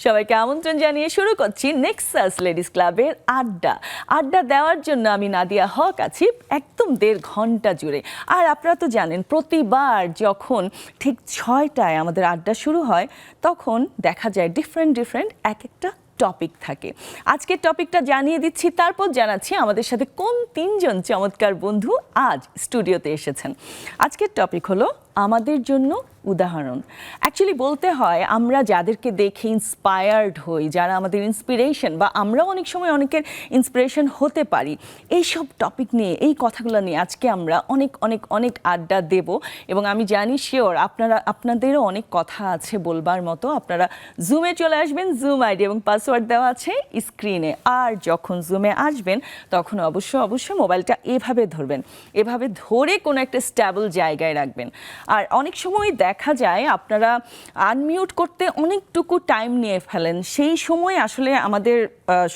সবাইকে আমন্ত্রণ জানিয়ে শুরু করছি নেক্সাস লেডিস ক্লাবের আড্ডা দেওয়ার জন্য আমি নাদিয়া হক আছি একদম 1.5 ঘন্টা জুড়ে। আর আপনারা তো জানেন প্রতিবার যখন ঠিক 6টায় আমাদের আড্ডা শুরু হয় তখন দেখা যায় ডিফারেন্ট এক একটা টপিক থাকে। আজকের টপিকটা জানিয়ে দিচ্ছি, তারপর জানাচ্ছি আমাদের সাথে কোন 3জন চমৎকার বন্ধু আজ স্টুডিওতে এসেছেন। আজকের টপিক হলো আমাদের জন্য উদাহরণ। অ্যাকচুয়ালি বলতে হয় আমরা যাদেরকে দেখে ইন্সপায়ার্ড হই, যারা আমাদের ইন্সপিরেশন বা আমরাও অনেক সময় অনেকের ইন্সপিরেশন হতে পারি, এইসব টপিক নিয়ে এই কথাগুলো নিয়ে আজকে আমরা অনেক আড্ডা দেব। এবং আমি জানি শিওর আপনাদেরও অনেক কথা আছে বলবার মতো। আপনারা জুমে চলে আসবেন, জুম আইডি এবং পাসওয়ার্ড দেওয়া আছে স্ক্রিনে। আর যখন জুমে আসবেন তখন অবশ্যই মোবাইলটা এভাবে ধরবেন, এভাবে ধরে কোনো একটা স্টেবল জায়গায় রাখবেন। আর অনেক সময় দেখা যায় আপনারা আনমিউট করতে অনেকটুকু টাইম নিয়ে ফেলেন, সেই সময় আসলে আমাদের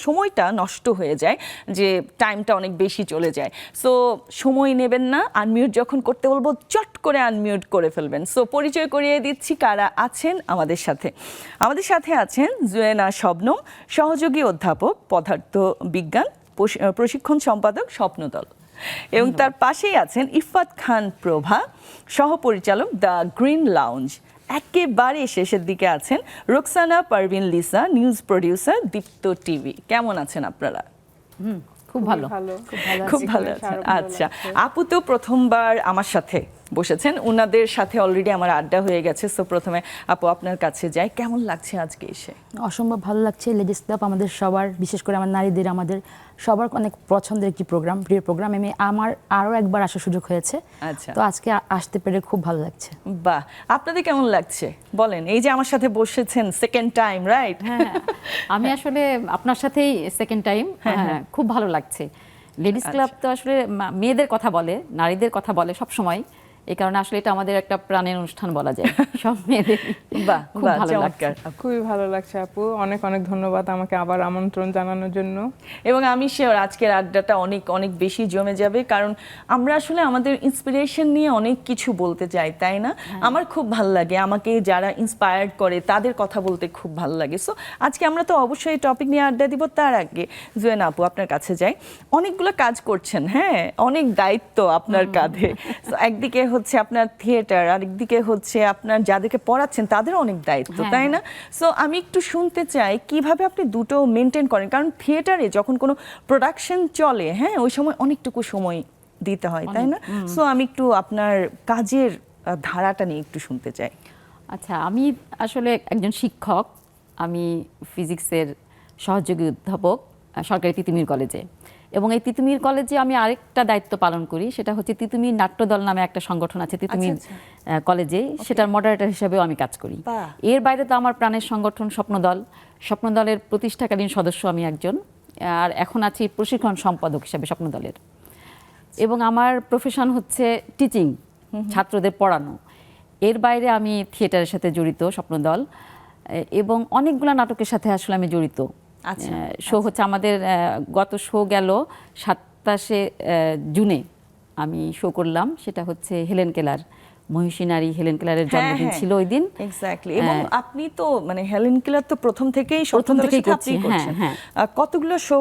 সময়টা নষ্ট হয়ে যায়, যে টাইমটা অনেক বেশি চলে যায়। সো সময় নেবেন না, আনমিউট যখন করতে বলবো চট করে আনমিউট করে ফেলবেন। সো পরিচয় করিয়ে দিচ্ছি কারা আছেন আমাদের সাথে। আমাদের সাথে আছেন জুয়েনা শবনম, সহযোগী অধ্যাপক পদার্থ বিজ্ঞান, প্রশিক্ষণ সম্পাদক স্বপ্নদল। এবং তার পাশেই আছেন ইফাত খান প্রভা, সহপরিচালক দ্য গ্রিন লাউঞ্জ। একেবারে শেষের দিকে আছেন Roksana Parvin Lisa, news producer Deepto TV. কেমন আছেন আপনারা? খুব ভালো আছেন। আচ্ছা, আপু তো প্রথমবার আমার সাথে বসেছেন, ওনাদের সাথে অলরেডি আমার আড্ডা হয়ে গেছে। সো প্রথমে আপু আপনার কাছে যাই, কেমন লাগছে আজকে এসে? অসম্ভব ভালো লাগছে। লেডিস ক্লাব আমাদের সবার, বিশেষ করে আমার নারীদের, আমাদের সবার অনেক পছন্দের একটি প্রোগ্রাম, প্রিয় প্রোগ্রাম। আমার আরও একবার আসার সুযোগ হয়েছে। আচ্ছা, তো আজকে আসতে পেরে খুব ভালো লাগছে। বাহ, আপনাদের কেমন লাগছে বলেন? এই যে আমার সাথে বসেছেন সেকেন্ড টাইম, রাইট? হ্যাঁ, আমি আসলে আপনার সাথেই সেকেন্ড টাইম। হ্যাঁ, খুব ভালো লাগছে। লেডিস ক্লাব তো আসলে মেয়েদের কথা বলে, নারীদের কথা বলে সব সময়। এই কারণে আসলে এটা আমাদের একটা প্রাণের অনুষ্ঠান বলা যায় সব মেয়েদের। বাহ, খুব ভালো লাগছে। খুবই ভালো লাগছে আপু, অনেক ধন্যবাদ আমাকে আবার আমন্ত্রণ জানানোর জন্য। এবং আমি শিওর আজকের আড্ডাটা অনেক বেশি জমে যাবে, কারণ আমরা আসলে আমাদের ইন্সপিরেশন নিয়ে অনেক কিছু বলতে চাই, তাই না? আমার খুব ভালো লাগে, আমাকে যারা ইন্সপায়ার্ড করে তাদের কথা বলতে খুব ভালো লাগে। সো আজকে আমরা তো অবশ্যই এই টপিক নিয়ে আড্ডা দিব। তার আগে জুয়েনা আপু আপনার কাছে যাই। অনেকগুলো কাজ করছেন, হ্যাঁ, অনেক দায়িত্ব আপনার কাঁধে। একদিকে হচ্ছে আপনার থিয়েটার, আরেকদিকে হচ্ছে আপনার যাদেরকে পড়াচ্ছেন তাদেরও অনেক দায়িত্ব, তাই না? সো আমি একটু শুনতে চাই কিভাবে আপনি দুটো মেনটেন করেন, কারণ থিয়েটারে যখন কোনো প্রোডাকশন চলে, হ্যাঁ, ওই সময় অনেকটুকু সময় দিতে হয়, তাই না? সো আমি একটু আপনার কাজের ধারাটা নিয়ে একটু শুনতে চাই। আচ্ছা, আমি আসলে একজন শিক্ষক। আমি ফিজিক্সের সহযোগী অধ্যাপক সরকারি তিতুমির কলেজে। এবং এই তিতুমির কলেজে আমি আরেকটা দায়িত্ব পালন করি, সেটা হচ্ছে তিতুমির নাট্যদল নামে একটা সংগঠন আছে তিতুমির কলেজে, সেটার মডারেটর হিসেবেও আমি কাজ করি। এর বাইরে তো আমার প্রাণের সংগঠন স্বপ্নদলের প্রতিষ্ঠাকালীন সদস্য আমি একজন, আর এখন আছি প্রশিক্ষণ সম্পাদক হিসেবে স্বপ্নদলের। এবং আমার প্রফেশন হচ্ছে টিচিং, ছাত্রদের পড়ানো। এর বাইরে আমি থিয়েটারের সাথে জড়িত, স্বপ্নদল, এবং অনেকগুলো নাটকের সাথে আসলে আমি জড়িত। শো হচ্ছে আমাদের, গত শো গেল 27শে জুনে আমি শো করলাম, সেটা হচ্ছে হেলেন কেলার, মহিষী নারী হেলেন কেলারের জন্মদিন ছিল ওই দিন। এক্স্যাক্টলি। এবং আপনি তো মানে হেলেন কেলার তো প্রথম থেকেই করছি। হ্যাঁ, কতগুলো শো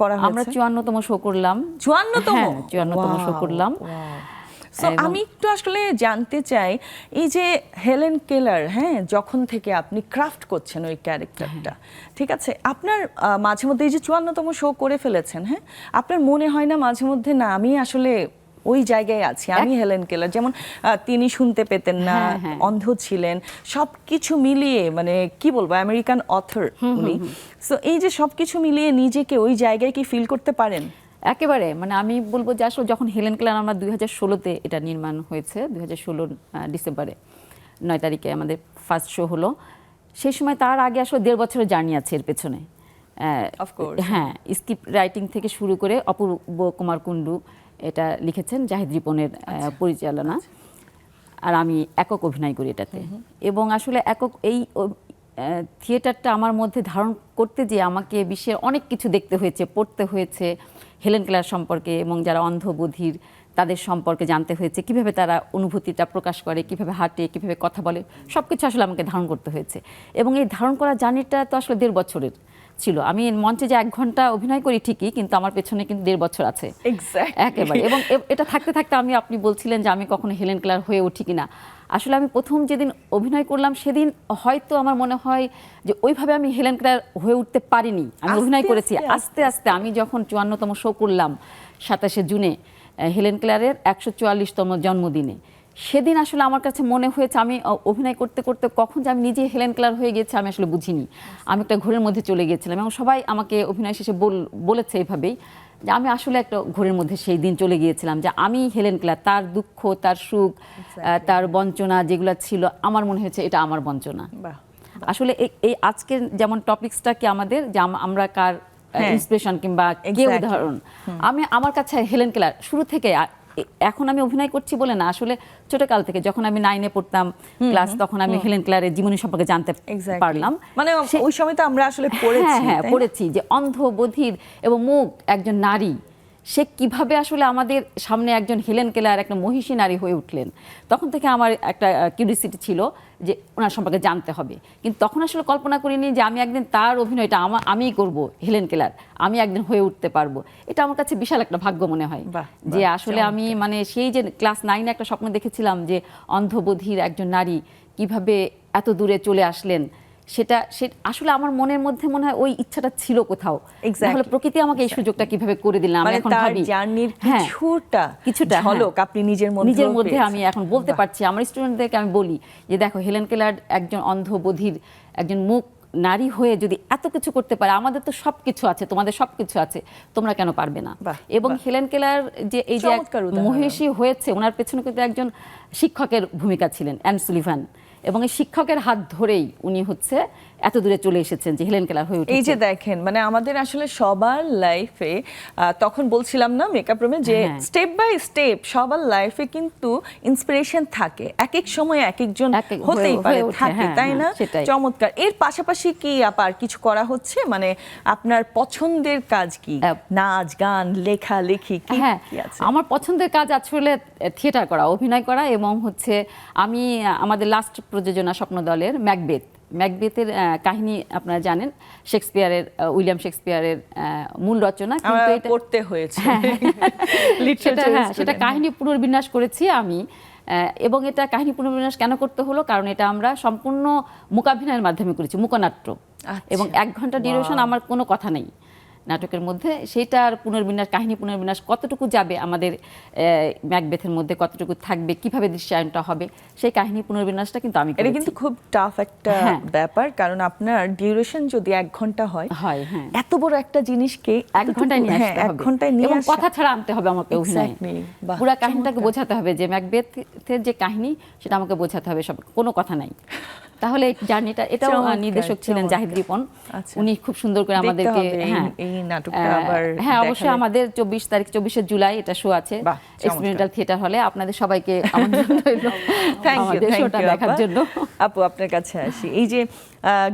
করা হয়েছে? আমরা 54তম শো করলাম। 54তম শো করলাম। সো আমি একটু আসলে জানতে চাই, এই যে হেলেন কেলার, হ্যাঁ, যখন থেকে আপনি ক্রাফট করছেন ওই ক্যারেক্টারটা, ঠিক আছে, আপনার মাঝে মধ্যে এই যে 54তম শো করে ফেলেছেন, হ্যাঁ, আপনার মনে হয় না মাঝে মধ্যে, না আমি আসলে ওই জায়গায় আছি, আমি হেলেন কেলার, যেমন তিনি শুনতে পেতেন না, অন্ধ ছিলেন, সব কিছু মিলিয়ে, মানে কি বলবো, আমেরিকান অথর উনি। সো এই যে সব কিছু মিলিয়ে নিজেকে ওই জায়গায় কি ফিল করতে পারেন? একেবারে, মানে আমি বলবো যে আসলে যখন হেলেন কেলার, আমরা 2016-তে এটা নির্মাণ হয়েছে, 2016 ডিসেম্বরে 9 তারিখে আমাদের ফার্স্ট শো হলো। সেই সময় তার আগে আসলে 1.5 বছরের জার্নি আছে এর পেছনে। হ্যাঁ, স্ক্রিপ্ট রাইটিং থেকে শুরু করে অপূর্ব কুমার কুণ্ডু এটা লিখেছেন, জাহিদ রিপনের পরিচালনা। আর আমি একক অভিনয় করি এটাতে। এবং আসলে একক এই থিয়েটারটা আমার মধ্যে ধারণ করতে যে আমাকে বিশ্বের অনেক কিছু দেখতে হয়েছে, পড়তে হয়েছে হেলেন কেলার সম্পর্কে, এবং যারা অন্ধ বধির তাদের সম্পর্কে জানতে হয়েছে, কিভাবে তারা অনুভূতিটা প্রকাশ করে, কিভাবে হাঁটে, কিভাবে কথা বলে, সব কিছু আসলে আমাকে ধারণ করতে হয়েছে। এবং এই ধারণ করার জার্নিটা তো আসলে 1.5 বছরের ছিল। আমি মঞ্চে যে 1 ঘন্টা অভিনয় করি ঠিকই, কিন্তু আমার পেছনে কিন্তু 1.5 বছর আছে একেবারে। এবং এটা থাকতে থাকতে আপনি বলছিলেন যে আমি কখনো হেলেন কেলার হয়ে উঠি কিনা। আসলে আমি প্রথম যেদিন অভিনয় করলাম সেদিন হয়তো আমার মনে হয় যে ওইভাবে আমি হেলেন কেলার হয়ে উঠতে পারিনি। আমি অভিনয় করেছি আস্তে আস্তে। আমি যখন 54তম শো করলাম 27শে জুনে হেলেন কেলারের 144তম জন্মদিনে, সেদিন আসলে আমার কাছে মনে হয়েছে আমি অভিনয় করতে করতে কখন যে আমি নিজে হেলেন কেলার হয়ে গেছি আমি আসলে বুঝিনি। আমি একটা ঘোরের মধ্যে চলে গিয়েছিলাম, এবং সবাই আমাকে অভিনয় শেষে বলেছে এইভাবেই যে আমি আসলে একটা ঘোরের মধ্যে সেই দিন চলে গিয়েছিলাম, যে আমি হেলেন কেলার, তার দুঃখ, তার সুখ, তার বঞ্চনা যেগুলো ছিল, আমার মনে হয়েছে এটা আমার বঞ্চনা। আসলে এই আজকের যেমন টপিকসটা কি আমাদের, যে আমরা কার ইন্সপিরেশন কিংবা কে উদাহরণ, আমার কাছে হেলেন কেলার শুরু থেকে, এখন আমি অভিনয় করছি বলে না, আসলে ছোটকাল থেকে যখন আমি 9-এ পড়তাম ক্লাস, তখন আমি হেলেন কেলারের জীবনী সম্পর্কে জানতে পারলাম। মানে ওই সময় তো আমরা আসলে পড়েছি, হ্যাঁ পড়েছি যে অন্ধ বধির এবং মুখ একজন নারী, সে কিভাবে আসলে আমাদের সামনে একজন হেলেন কেলার একটা মহিষী নারী হয়ে উঠলেন। তখন থেকে আমার একটা কিউরিওসিটি ছিল যে ওনার সম্পর্কে জানতে হবে, কিন্তু তখন আসলে কল্পনা করিনি যে আমি একদিন তার অভিনয়টা আমিই করব, হেলেন কেলার আমি একদিন হয়ে উঠতে পারবো। এটা আমার কাছে বিশাল একটা ভাগ্য মনে হয়, যে আসলে আমি মানে সেই যে ক্লাস 9-এ একটা স্বপ্ন দেখেছিলাম যে অন্ধ বধির একজন নারী কিভাবে এত দূরে চলে আসলেন, সেটা আসলে আমার মনের মধ্যে মনে হয় ওই ইচ্ছাটা ছিল কোথাও। তাহলে প্রকৃতি আমাকে এই সুযোগটা কিভাবে করে দিলাম, আমি এখন ভাবি জার্নির কিছুটা ঝলক আপনি নিজের মধ্যে আমি এখন বলতে পারছি। আমার স্টুডেন্টদেরকে আমি বলি যে দেখো, হেলেন কেলার একজন অন্ধ বধির একজন মুখ নারী হয়ে যদি এত কিছু করতে পারে, আমাদের তো সবকিছু আছে, তোমাদের সবকিছু আছে, তোমরা কেন পারবে না? এবং হেলেন কেলার যে এই যে মহিষী হয়েছে, ওনার পেছনে কিন্তু একজন শিক্ষকের ভূমিকা ছিলেন, অ্যান সুলিভান, এবং এই শিক্ষকের হাত ধরেই উনি হচ্ছে এত দূরে চলে এসেছেন যে হেলেন কেলার হয়ে উঠেছে। এই যে দেখেন, মানে আমাদের আসলে সবার লাইফে, তখন বলছিলাম না মেকআপ রুমে, যে স্টেপ বাই স্টেপ সবার লাইফে কিন্তু ইন্সপিরেশন থাকে, এক এক সময় এক একজন হতেই পারে, থাকে, তাই না? চমৎকার। এর পাশাপাশি কি আবার কিছু করা হচ্ছে? মানে আপনার পছন্দের কাজ কি? নাচ, গান, লেখা লেখি কি আছে? আমার পছন্দের কাজ আসলে থিয়েটার করা, অভিনয় করা, এবং হচ্ছে আমি আমাদের লাস্ট প্রযোজনা স্বপ্নদলের ম্যাকবেথের কাহিনী আপনারা জানেন, শেক্সপিয়ারের, উইলিয়াম শেক্সপিয়ারের মূল রচনা, কিন্তু এটা পড়তে হয়েছে, সেটা কাহিনী পুনর্বিন্যাস করেছি আমি। এবং এটা কাহিনী পুনর্বিন্যাস কেন করতে হলো, কারণ এটা আমরা সম্পূর্ণ মূকাভিনয়ের মাধ্যমে করেছি, মূকনাট্য, এবং 1 ঘন্টা ডিউরেশন, আমার কোনো কথা নেই নাটকের মধ্যে। সেটার কাহিনী পুনর্বিন্যাস কতটুকু যাবে আমাদের ম্যাকবেথের মধ্যে, কতটুকু থাকবে, কিভাবে দৃশ্যায়নটা হবে, সেই কাহিনী পুনর্বিন্যাসটা কিন্তু আমি করেছি। এটা কিন্তু খুব টাফ একটা ব্যাপার, কারণ আপনার ডিউরেশন যদি 1 ঘন্টা হয়, এত বড় একটা জিনিসকে 1 ঘন্টায় নিয়ে আসতে হবে, 1 ঘন্টায় নিয়ে এবং কথা ছাড়া আনতে হবে আমাকে অভিনয়। পুরো কাহিনীটাকে বোঝাতে হবে, যে ম্যাকবেথের যে কাহিনী সেটা আমাকে বোঝাতে হবে, সব কোনো কথা নাই। তাহলে জার্নিটা, এটাও নির্দেশক ছিলেন জাহিদ রিপন, উনি খুব সুন্দর করে আমাদেরকে, অবশ্যই আমাদের 24 জুলাই এটা শো আছে এক্সপেরিমেন্টাল থিয়েটার হলে, আপনাদের সবাইকে আমন্ত্রণ রইল আমাদের শোটা দেখার জন্য। আপু, আপনার কাছে আসি, এই যে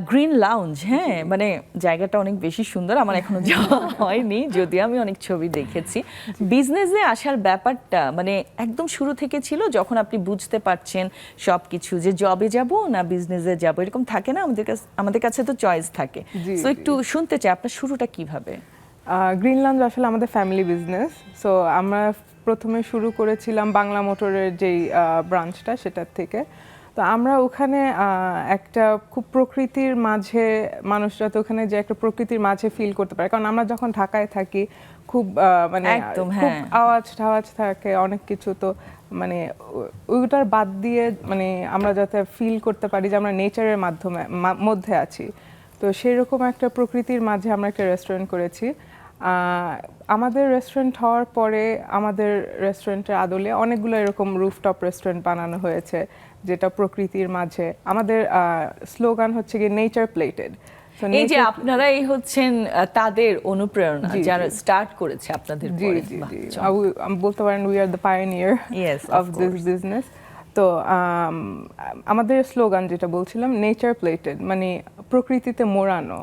গ্রিন লাউঞ্জ, মানে জায়গাটা অনেক বেশি সুন্দর, আমার এখনো যাওয়া হয়নি, যদিও আমি অনেক ছবি দেখেছি। বিজনেসে আসার ব্যাপারটা মানে একদম শুরু থেকে ছিল, যখন আপনি বুঝতে পারছেন সবকিছু, যে জবে যাব না বিজনেসে যাব, এরকম থাকে না আমাদের কাছে তো চয়েস থাকে। তো একটু শুনতে চাই আপনার শুরুটা কিভাবে? গ্রিন লাউঞ্জ আসলে আমাদের ফ্যামিলি বিজনেস। সো আমরা প্রথমে শুরু করেছিলাম বাংলা মোটরের যেই ব্রাঞ্চটা, সেটার থেকে। তো আমরা ওখানে একটা খুব প্রকৃতির মাঝে, মানুষরা তো ওখানে যে একটা প্রকৃতির মাঝে ফিল করতে পারে, কারণ আমরা যখন ঢাকায় থাকি খুব মানে খুব আওয়াজ থাকে অনেক কিছু, তো মানে ওইটার বাদ দিয়ে মানে আমরা যাতে ফিল করতে পারি যে আমরা নেচারের মধ্যে আছি, তো সেই রকম একটা প্রকৃতির মাঝে আমরা একটা রেস্টুরেন্ট করেছি। আমাদের রেস্টুরেন্ট হওয়ার পরে আমাদের রেস্টুরেন্টের আদলে অনেকগুলো এরকম রুফটপ রেস্টুরেন্ট বানানো হয়েছে, যেটা প্রকৃতির মাঝে। আমাদের স্লোগান হচ্ছে কি নেচার প্লেটেড। এই যে আপনারা এই হচ্ছেন তাদের অনুপ্রেরণা, যারা স্টার্ট করেছে আপনাদের পরে। বলতে পারেন we are the pioneer of this business. তো আমাদের স্লোগান যেটা বলছিলাম নেচার প্লেটেড, মানে প্রকৃতিতে মোড়ানো।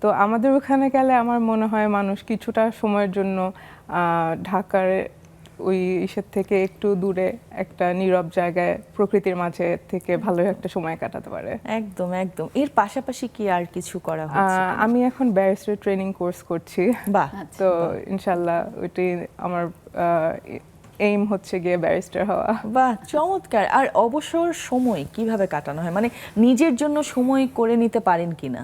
তো আমাদের ওখানে গেলে আমার মনে হয় মানুষ কিছুটা সময়ের জন্য ঢাকার ওই ইসের থেকে একটু দূরে একটা নীরব জায়গায় প্রকৃতির মাঝে থেকে ভালো একটা সময় কাটাতে পারে। একদম একদম। এর পাশাপাশি কি আর কিছু করা হচ্ছে? আমি এখন ব্যারিস্টার ট্রেনিং কোর্স করছি। বাহ, তো ইনশাল্লাহ ওইটাই আমার এইম হচ্ছে গিয়ে ব্যারিস্টার হওয়া। বাহ, চমৎকার। আর অবসর সময় কিভাবে কাটানো হয়, মানে নিজের জন্য সময় করে নিতে পারেন কিনা?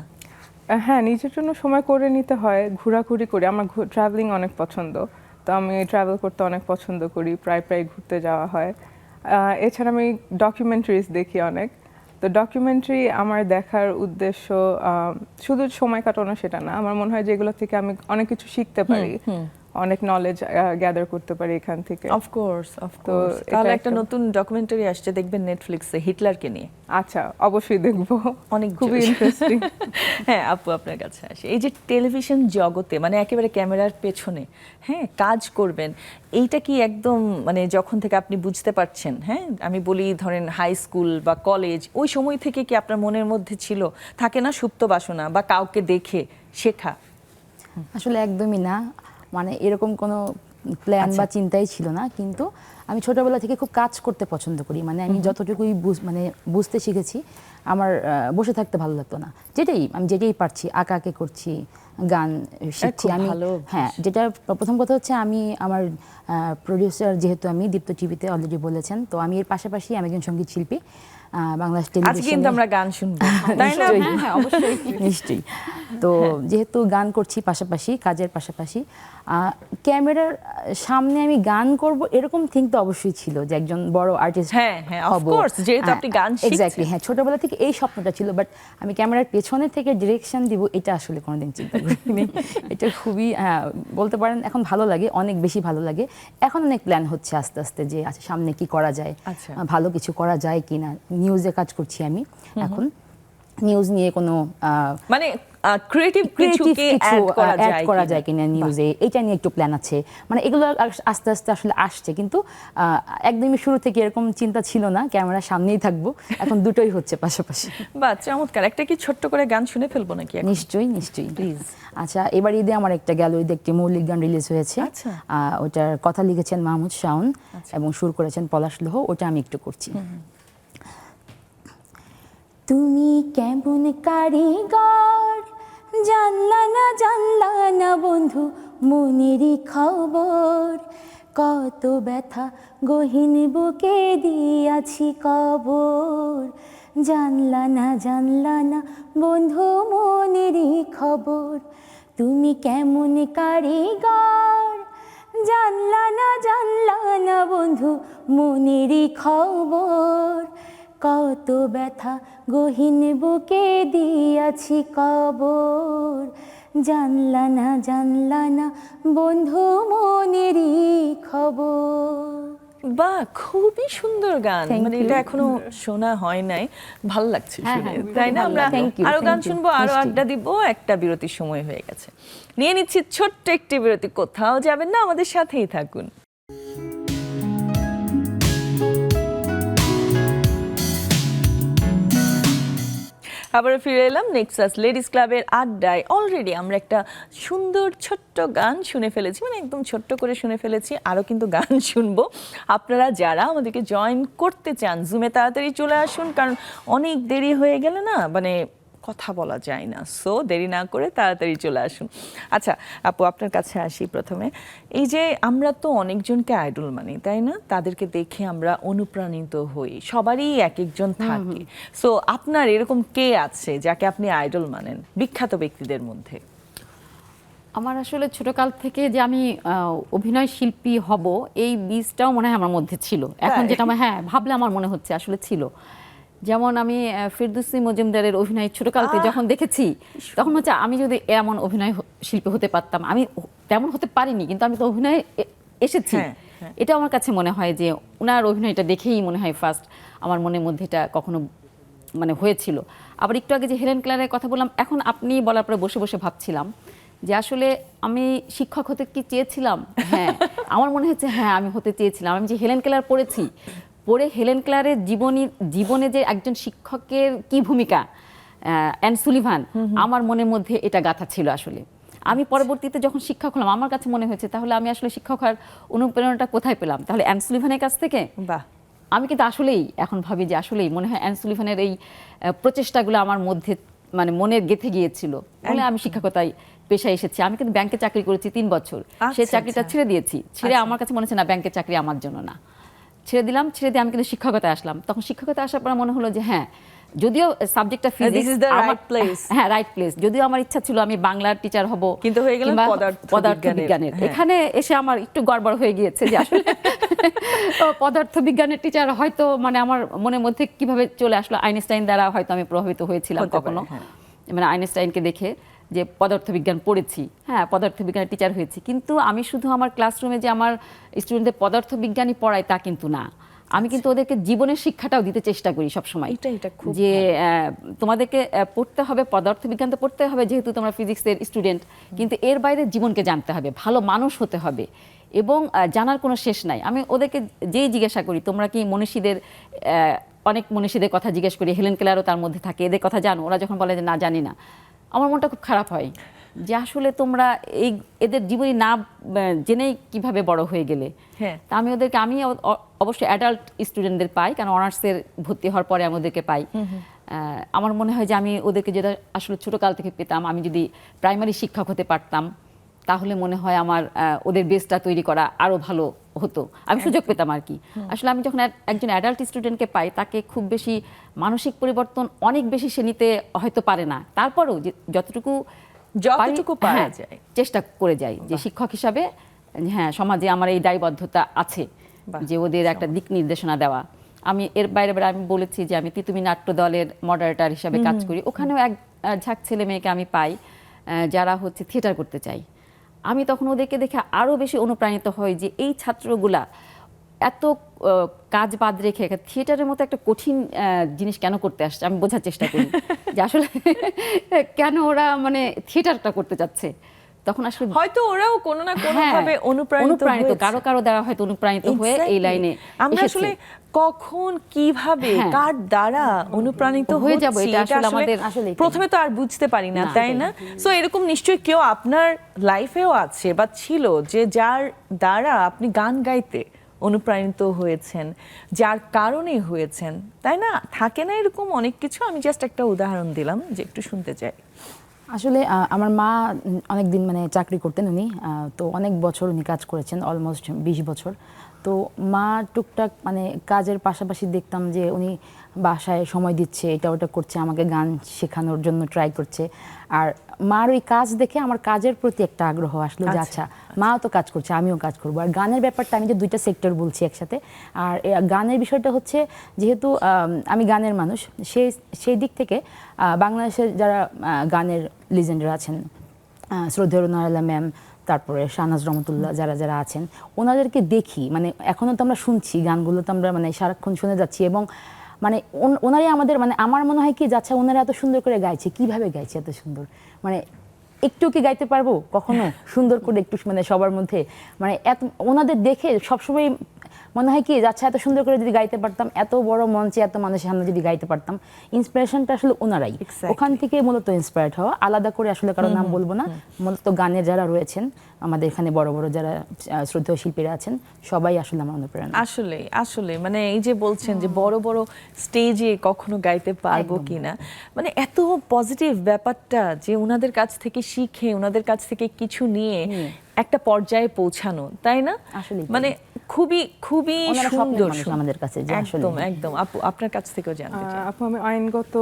হ্যাঁ, নিজের জন্য সময় করে নিতে হয়, ঘোরাঘুরি করি। আমার ট্রাভেলিং অনেক পছন্দ, তো আমি ট্রাভেল করতে অনেক পছন্দ করি, প্রায় ঘুরতে যাওয়া হয়। এছাড়া আমি ডকুমেন্টারিজ দেখি অনেক। তো ডকুমেন্টারি আমার দেখার উদ্দেশ্য শুধু সময় কাটানো সেটা না, আমার মনে হয় যে এগুলো থেকে আমি অনেক কিছু শিখতে পারি, অনেক নলেজ গ্যাদার করতে পারি এখান থেকে। Of course of course. তাহলে একটা নতুন ডকুমেন্টারি আসছে, দেখবেন নেটফ্লিক্সে, হিটলারকে নিয়ে। আচ্ছা, অবশ্যই দেখবো, অনেক খুবই ইন্টারেস্টিং। হ্যাঁ আপু, আপনার কাছে আসে এই যে টেলিভিশন জগতে, মানে একেবারে ক্যামেরার পেছনে হ্যাঁ কাজ করবেন, এইটা কি একদম মানে যখন থেকে আপনি বুঝতে পারছেন, হ্যাঁ আমি বলি ধরেন হাই স্কুল বা কলেজ, ওই সময় থেকে কি আপনার মনের মধ্যে ছিল, থাকে না সুপ্ত বাসনা বা কাউকে দেখে শেখা? আসলে একদমই না, মানে এরকম কোনো প্ল্যান বা চিন্তাই ছিল না। কিন্তু আমি ছোটবেলা থেকে খুব কাজ করতে পছন্দ করি, মানে আমি যতটুকুই মানে বুঝতে শিখেছি, আমার বসে থাকতে ভালো লাগতো না। আমি যেটাই পারছি, আঁকাকে করছি, গান শিখছি আমি। হ্যাঁ, যেটা প্রথম কথা হচ্ছে আমি আমার প্রডিউসার, যেহেতু আমি দীপ্ত টিভিতে অলরেডি বলেছেন, তো আমি এর পাশাপাশি আমি একজন সঙ্গীত শিল্পী বাংলাদেশ টেলিভিশনে। আজকে কিন্তু আমরা গান শুনবো, তাই না? হ্যাঁ, অবশ্যই, নিশ্চয়ই। তো যেহেতু গান করছি পাশাপাশি, কাজের পাশাপাশি, ক্যামেরার সামনে আমি গান করব এরকম থিঙ্ক তো অবশ্যই ছিল, যে একজন বড় আর্টিস্ট। হ্যাঁ হ্যাঁ, অফ কোর্স, যেহেতু আপনি গান শিখছেন। এক্স্যাক্টলি, হ্যাঁ, ছোটবেলা থেকে এই স্বপ্নটা ছিল, বাট আমি ক্যামেরার পেছনে থেকে ডিরেকশন দিব এটা আসলে কোনোদিন চিন্তা করিনি। এটা খুবই বলতে পারেন এখন ভালো লাগে, অনেক বেশি ভালো লাগে। এখন অনেক প্ল্যান হচ্ছে আস্তে আস্তে, যে আচ্ছা সামনে কি করা যায়, ভালো কিছু করা যায় কিনা। নিউজে কাজ করছি আমি এখন, নিউজ নিয়ে কোনো মানে ক্রিয়েটিভ কিছুকে অ্যাড করা যায় কিনা নিউজে, এটা নিয়ে একটু প্ল্যান আছে। মানে এগুলো আস্তে আস্তে আসলে আসছে, কিন্তু একদমই শুরু থেকে এরকম চিন্তা ছিল না ক্যামেরার সামনেই থাকবো। এখন দুটোই হচ্ছে পাশাপাশি। বাহ, চমৎকার। একটা কি ছোট্ট করে গান শুনে ফেলবো নাকি? নিশ্চয়ই নিশ্চয়ই, প্লিজ। আচ্ছা, এবার ঈদে আমার একটা গ্যালারিতে একটি মৌলিক গান রিলিজ হয়েছে। আচ্ছা। ওটার কথা লিখেছেন মাহমুদ শাওন এবং সুর করেছেন পলাশ লোহ। ওটা আমি একটু করছি। তুমি কেমন কারিগর, জানলা না বন্ধু মনেরই খবর, কত ব্যথা গহীন বুকে দিয়াছি কবর, জানলা না বন্ধু মনেরই খবর। তুমি কেমন কারিগর, জানলা না বন্ধু মনেরই খবর, কত ব্যথা গহীন বুকে দিয়াছি কবর, জানলা না বন্ধু মনেরই খবর। বাহ, খুবই সুন্দর গান। Thank মানে you. এটা এখনো শোনা হয় নাই, ভালো লাগছে হ্যাঁ, শুনে, হ্যাঁ, তাই না? ভালো আমরা লাগলো। Thank you, আরো গান thank you, শুনবো, আরো নিশ্চয়ই। আড্ডা দিব। একটা বিরতির সময় হয়ে গেছে, নিয়ে নিচ্ছি ছোট্ট একটি বিরতি। কোথাও যাবেন না, আমাদের সাথেই থাকুন। আবারও ফিরে এলাম নেক্সাস লেডিস ক্লাবের আড্ডায়। অলরেডি আমরা একটা সুন্দর ছোট্ট গান শুনে ফেলেছি, মানে একদম ছোট্ট করে শুনে ফেলেছি। আরও কিন্তু গান শুনবো। আপনারা যারা আমাদেরকে জয়েন করতে চান, জুমে তাড়াতাড়ি চলে আসুন, কারণ অনেক দেরি হয়ে গেলে না মানে কথা বলা যায় না। সো দেরি না করে তাড়াতাড়ি চলে আসুন। আচ্ছা আপু, আপনার কাছে আসি প্রথমে। এই যে আমরা তো অনেকজনকে আইডল মানি, তাই না? তাদেরকে দেখে আমরা অনুপ্রাণিত হই, সবারই এক একজন থাকে। সো আপনার এরকম কে আছে যাকে আপনি আইডল মানেন বিখ্যাত ব্যক্তিদের মধ্যে? আমার আসলে ছোটকাল থেকে যে আমি অভিনয় শিল্পী হব, এই বীজটাও মনে হয় আমার মধ্যে ছিল। এখন যেটা আমার ভাবলে আমার মনে হচ্ছে আসলে ছিল। যেমন আমি ফেরদৌসী মজুমদারের অভিনয় ছোটকাল থেকে যখন দেখেছি, তখন হচ্ছে আমি যদি এমন অভিনয় শিল্পী হতে পারতাম। আমি তেমন হতে পারিনি, কিন্তু আমি তো অভিনয়ে এসেছি। এটা আমার কাছে মনে হয় যে ওনার অভিনয়টা দেখেই মনে হয় ফার্স্ট আমার মনের মধ্যে এটা কখনো মানে হয়েছিল। আবার একটু আগে যে হেলেন ক্লারের কথা বললাম, এখন আপনি বলার পরে বসে বসে ভাবছিলাম যে আসলে আমি শিক্ষক হতে কি চেয়েছিলাম। হ্যাঁ, আমার মনে হচ্ছে হ্যাঁ আমি হতে চেয়েছিলাম। আমি যে হেলেন কেলার পড়েছি, পড়ে হেলেন ক্লারের জীবনে যে একজন শিক্ষকের কি ভূমিকা, অ্যান সুলিভান, আমার মনের মধ্যে এটা গাঁথা ছিল আসলে। আমি পরবর্তীতে যখন শিক্ষক হলাম আমার কাছে মনে হয়েছে তাহলে আমি আসলে শিক্ষক হওয়ার অনুপ্রেরণাটা কোথায় পেলাম, তাহলে অ্যান সুলিভানের কাছ থেকে। বাহ, আমি কিন্তু আসলেই এখন ভাবি যে আসলেই মনে হয় অ্যান সুলিভানের এই প্রচেষ্টাগুলো আমার মধ্যে মানে মনে গেঁথে গিয়েছিল বলে আমি শিক্ষকতায় পেশায় এসেছি। আমি কিন্তু ব্যাংকে চাকরি করেছি 3 বছর, সেই চাকরিটা ছেড়ে দিয়েছি। ছেড়ে আমার কাছে মনে হচ্ছে না ব্যাংকের চাকরি আমার জন্য না, ছেড়ে দিলাম। ছেড়ে দিয়ে আমি কিন্তু শিক্ষকতায় আসলাম। তখন শিক্ষকতায় আসার পর মনে হলো যে হ্যাঁ, যদিও সাবজেক্টটা this physics, is the right place. হ্যাঁ রাইট প্লেস, যদিও আমার ইচ্ছা ছিল আমি বাংলার টিচার হব, কিন্তু হয়ে গেলেন কিংবা পদার্থবিজ্ঞানের। হ্যাঁ। এখানে এসে আমার একটু গড়বড় হয়ে গিয়েছে যে আসলে পদার্থবিজ্ঞানের টিচার হয়তো মানে আমার মনের মধ্যে কিভাবে চলে আসলো, আইনস্টাইন দ্বারা হয়তো আমি প্রভাবিত হয়েছিলাম হতে পারে, কখনো, হ্যাঁ। মানে আইনস্টাইনকে দেখে যে পদার্থবিজ্ঞান পড়েছি, হ্যাঁ পদার্থবিজ্ঞানের টিচার হয়েছি। কিন্তু আমি শুধু আমার ক্লাসরুমে যে আমার স্টুডেন্টদের পদার্থবিজ্ঞানই পড়াই তা কিন্তু না, আমি কিন্তু ওদেরকে জীবনের শিক্ষাটাও দিতে চেষ্টা করি সবসময়। এটা খুব যে তোমাদেরকে পড়তে হবে পদার্থবিজ্ঞান, তো পড়তে হবে যেহেতু তোমরা ফিজিক্সের স্টুডেন্ট, কিন্তু এর বাইরে জীবনকে জানতে হবে, ভালো মানুষ হতে হবে, এবং জানার কোনো শেষ নাই। আমি ওদেরকে যেই জিজ্ঞাসা করি তোমরা কি মনীষীদের, অনেক মনীষীদের কথা জিজ্ঞেস করি, হেলেন কেলারও তার মধ্যে থাকে, এদের কথা জানো? ওরা যখন বলে যে না জানি না, আমার মনটা খুব খারাপ হয় যে আসলে তোমরা এদের জীবনী না জেনেই কিভাবে বড় হয়ে গেলে। হ্যাঁ। তা আমি অবশ্যই অ্যাডাল্ট স্টুডেন্টদের পাই, কারণ অনার্সের ভর্তি হওয়ার পরে আমি ওদেরকে পাই। আমার মনে হয় যে আমি ওদেরকে যেটা আসলে ছোটকাল থেকে পেতাম, আমি যদি প্রাইমারি শিক্ষক হতে পারতাম তাহলে মনে হয় আমার ওদের বেসটা তৈরি করা আরো ভালো হতো, আমি সুযোগ পেতাম আর কি। আসলে আমি যখন একজন অ্যাডাল্ট স্টুডেন্টকে পাই তাকে খুব বেশি মানসিক পরিবর্তন অনেক বেশি সে নিতে হয়তো পারে না, তারপরেও যতটুকু পারা হ্যাঁ, যায় চেষ্টা করে যাই যে শিক্ষক হিসাবে হ্যাঁ সমাজে আমার এই দায়বদ্ধতা আছে যে ওদের একটা দিক নির্দেশনা দেওয়া। আমি এর বাইরে আমি বলেছি যে আমি তিতুমি নাট্য দলের মডারেটর হিসাবে কাজ করি, ওখানেও এক ঝাঁক ছেলে মেয়েকে আমি পাই যারা হচ্ছে থিয়েটার করতে চাই। আমি তখন ওদেরকে দেখে আরো বেশি অনুপ্রাণিত হই যে এই ছাত্রগুলা এত কাজ বাদ রেখে থিয়েটারের মতো একটা কঠিন জিনিস কেন করতে আসছে। আমি বোঝার চেষ্টা করি যে আসলে কেন ওরা মানে থিয়েটারটা করতে যাচ্ছে। তখন আসলে হয়তো ওরাও কোনো না কোনো ভাবে অনুপ্রাণিত কারো কারো দ্বারা হয়তো অনুপ্রাণিত হয়ে এই লাইনে আমরা আসলে কখন কিভাবে কার দ্বারা অনুপ্রাণিত হয়ে যাব এটা আসলে আমাদের প্রথমে তো আর বুঝতে পারি না, তাই না? সো এরকম নিশ্চয়ই কেউ আপনার লাইফেও আছে বা ছিল যে যার দ্বারা আপনি গান গাইতে অনুপ্রাণিত হয়েছেন, যার কারণে হয়েছেন, তাই না? থাকে না এরকম অনেক কিছু? আমি জাস্ট একটা উদাহরণ দিলাম যে একটু শুনতে চাই। আসলে আমার মা অনেক দিন মানে চাকরি করতেন উনি, তো অনেক বছর উনি কাজ করেছেন, অলমোস্ট 20 বছর। তো মা টুকটাক মানে কাজের পাশাপাশি দেখতাম যে উনি বাসায় সময় দিচ্ছে, এটা ওটা করছে, আমাকে গান শেখানোর জন্য ট্রাই করছে। আর মার ওই কাজ দেখে আমার কাজের প্রতি একটা আগ্রহ আসলো যে আচ্ছা মাও তো কাজ করছে, আমিও কাজ করবো। আর গানের ব্যাপারটা আমি যে দুইটা সেক্টর বলছি একসাথে, আর গানের বিষয়টা হচ্ছে যেহেতু আমি গানের মানুষ, সেই দিক থেকে বাংলাদেশের যারা গানের লিজেন্ডরা আছেন, শ্রদ্ধেয় রুনায়লা ম্যাম, তারপরে শাহনাজ রহমতুল্লাহ, যারা যারা আছেন ওনাদেরকে দেখি, মানে এখনও তো আমরা শুনছি গানগুলো, তো আমরা মানে সারাক্ষণ শুনে যাচ্ছি, এবং মানে ওনারাই আমাদের মানে আমার মনে হয় কি যাচ্ছে ওনারা এত সুন্দর করে গাইছে, কিভাবে গাইছে এত সুন্দর, মানে একটু কি গাইতে পারবো কখনো সুন্দর করে একটু মানে সবার মধ্যে, মানে এত ওনাদের দেখে সবসময় মনে হয় কি যাচ্ছে এত সুন্দর করে যদি গাইতে পারতাম, এত বড় মঞ্চে এত মানুষের সামনে যদি গাইতে পারতাম। ইন্সপিরেশনটা আসলে ওনারাই, ওখান থেকে মূলত ইন্সপায়ার্ড হওয়া, আলাদা করে আসলে কারো নাম বলবো না, মূলত গানের যারা রয়েছেন আমাদের এখানে বড় বড় যারা শ্রদ্ধেয় শিল্পীরা আছেন সবাই আসলে আমার অনুপ্রেরণা। আসলে মানে এই যে বলছেন যে বড় বড় স্টেজে কখনো গাইতে পারবো কিনা, মানে এত পজিটিভ ব্যাপারটা যে ওনাদের কাছ থেকে শিখে ওনাদের কাছ থেকে কিছু নিয়ে একটা পর্যায়ে পৌঁছানো, তাই না? আসলে মানে খুবই খুবই সুন্দর আমাদের কাছে যে আসলে একদম। আপু আপনার কাছ থেকেও জানতে চাই। আপু আমি আইনগত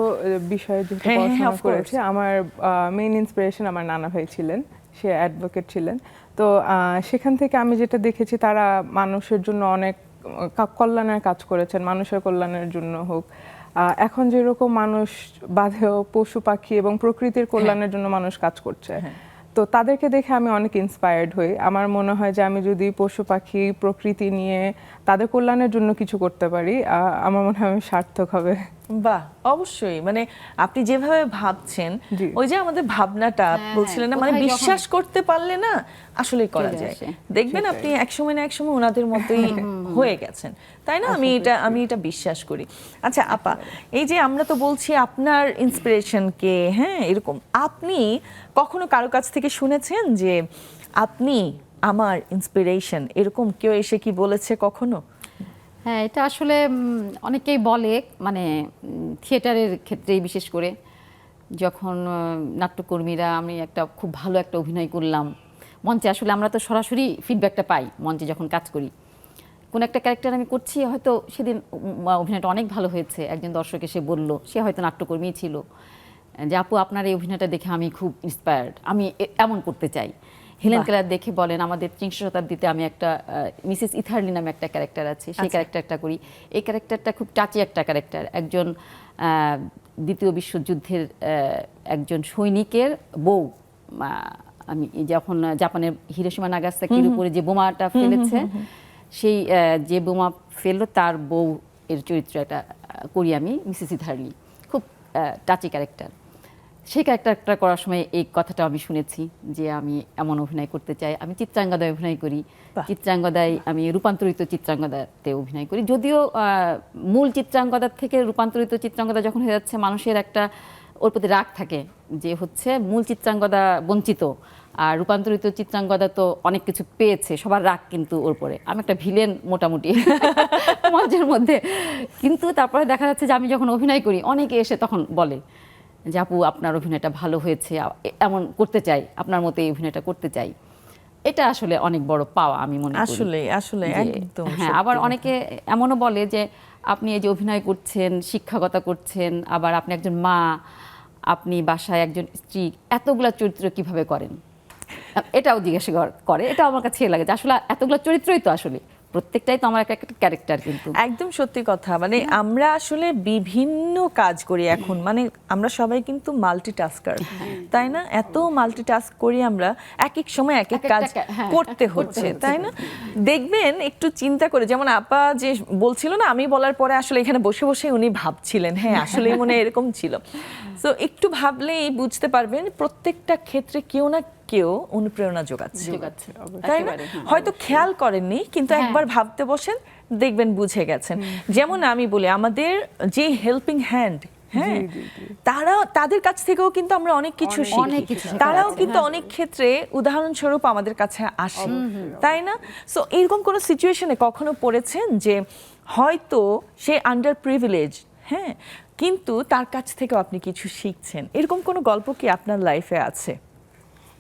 বিষয়ে যেহেতু পড়াশোনা করেছি, আমার মেইন ইন্সপিরেশন আমার নানা ভাই ছিলেন, সে অ্যাডভোকেট ছিলেন। তো সেখান থেকে আমি যেটা দেখেছি তারা মানুষের জন্য অনেক কল্যাণের কাজ করেছেন, মানুষের কল্যাণের জন্য হোক, এখন যেরকম মানুষ বাধেয় পশু পাখি এবং প্রকৃতির কল্যাণের জন্য মানুষ কাজ করছে, তো তাদেরকে দেখে আমি অনেক ইন্সপায়ার্ড হই। আমার মনে হয় যে আমি যদি পশু পাখি প্রকৃতি নিয়ে তাদের কল্যাণের জন্য কিছু করতে পারি, আমার মনে হয় আমি সার্থক হবে। বাহ, অবশ্যই। মানে আপনি যেভাবে ভাবছেন, জি। ওই যে আমাদের ভাবনাটা বলছিলেন না, মানে কোথায় বিশ্বাস করতে পারলে না আসলে করা চলে যায়। আসে। দেখবেন আপনি একসময় না একসময় ওনাদের মতোই হয়ে গেছেন, তাই না? আমি এটা বিশ্বাস করি। আচ্ছা আপা, এই যে আমরা তো বলছি আপনার ইন্সপিরেশন কে, হ্যাঁ, এরকম আপনি কখনো কারো কাছ থেকে শুনেছেন যে আপনি আমার ইন্সপিরেশন, এরকম কেউ এসে কি বলেছে কখনো? হ্যাঁ, এটা আসলে অনেকেই বলে, মানে থিয়েটারের ক্ষেত্রেই বিশেষ করে যখন নাট্যকর্মীরা, আমি একটা খুব ভালো একটা অভিনয় করলাম মঞ্চে, আসলে আমরা তো সরাসরি ফিডব্যাকটা পাই মঞ্চে যখন কাজ করি। কোন একটা ক্যারেক্টার আমি করছি, হয়তো সেদিন অভিনয়টা অনেক ভালো হয়েছে, একজন দর্শক এসে বলল, সে হয়তো নাট্যকর্মী ছিল, যে আপু আপনার এই অভিনয়টা দেখে আমি খুব ইন্সপায়ার্ড, আমি এমন করতে চাই। হেলেন কেলার দেখে বলেন, আমাদের ৩০ শতাব্দীতে আমি একটা মিসেস ইথারলি নামে একটা ক্যারেক্টার আছে, সেই ক্যারেক্টারটা করি। এই ক্যারেক্টারটা খুব টাচি একটা ক্যারেক্টার, একজন দ্বিতীয় বিশ্বযুদ্ধের একজন সৈনিকের বউ। আমি যখন জাপানের হিরোশিমা নাগাসাকির উপরে যে বোমাটা ফেলেছে, সেই যে বোমা ফেললো তার বউ এর চরিত্র একটা করি আমি, মিসেস ইথারলি, খুব টাচি ক্যারেক্টার। সেই ক্যারেক্টারটা করার সময় এই কথাটা আমি শুনেছি যে আমি এমন অভিনয় করতে চাই। আমি চিত্রাঙ্গদায় অভিনয় করি, চিত্রাঙ্গদায় আমি রূপান্তরিত চিত্রাঙ্গদাতে অভিনয় করি। যদিও মূল চিত্রাঙ্গদার থেকে রূপান্তরিত চিত্রাঙ্গদা যখন হয়ে যাচ্ছে, মানুষের একটা ওর প্রতি রাগ থাকে যে হচ্ছে মূল চিত্রাঙ্গদা বঞ্চিত, আর রূপান্তরিত চিত্রাঙ্গদা তো অনেক কিছু পেয়েছে, সবার রাগ কিন্তু ওর পরে। আমি একটা ভিলেন মোটামুটি মঞ্চের মধ্যে, কিন্তু তারপরে দেখা যাচ্ছে যে আমি যখন অভিনয় করি, অনেকে এসে তখন বলে যে আপু আপনার অভিনয়টা ভালো হয়েছে, এমন করতে চাই, আপনার মতো এই অভিনয়টা করতে চাই। এটা আসলে অনেক বড় পাওয়া আমি মনে করি। আসলে যে, একদম হ্যাঁ, আবার অনেকে এমনও বলে যে আপনি এই যে অভিনয় করছেন, শিক্ষকতা করছেন, আবার আপনি একজন মা, আপনি বাসায় একজন স্ত্রী, এতগুলা চরিত্র কিভাবে করেন, এটাও জিজ্ঞাসা করে। এটা আমার কাছে লাগে যে আসলে এতগুলো চরিত্রই তো আসলে প্রত্যেকটাই তো আমার একটা ক্যারেক্টার। কিন্তু একদম সত্যি কথা, মানে আমরা আসলে বিভিন্ন কাজ করি এখন, মানে আমরা সবাই কিন্তু মাল্টিটাস্কার, তাই না? এত মাল্টিটাস্ক করি আমরা, এক এক সময় এক এক কাজ করতে হচ্ছে, তাই না? দেখবেন একটু চিন্তা করে, যেমন আপা যে বলছিল না, আমি বলার পরে আসলে এখানে বসে বসে উনি ভাবছিলেন, হ্যাঁ আসলে মনে এরকম ছিল। তো একটু ভাবলেই বুঝতে পারবেন প্রত্যেকটা ক্ষেত্রে কেউ না কেউ অনুপ্রেরণা যোগাচ্ছে, তাই না? হয়তো খেয়াল করেননি, কিন্তু একবার ভাবতে বসেন, দেখবেন বুঝে গেছেন। যেমন আমি বলি, আমাদের যে হেল্পিং হ্যান্ড, হ্যাঁ, তাদের কাছ থেকেও কিন্তু আমরা অনেক কিছু শিখি। তারাও কিন্তু অনেক ক্ষেত্রে উদাহরণস্বরূপ আমাদের কাছে আসে, তাই না? সো এরকম কোনো সিচুয়েশনে কখনো পড়েছেন যে হয়তো সে আন্ডার প্রিভিলেজ, হ্যাঁ, কিন্তু তার কাছ থেকেও আপনি কিছু শিখছেন, এরকম কোনো গল্প কি আপনার লাইফে আছে?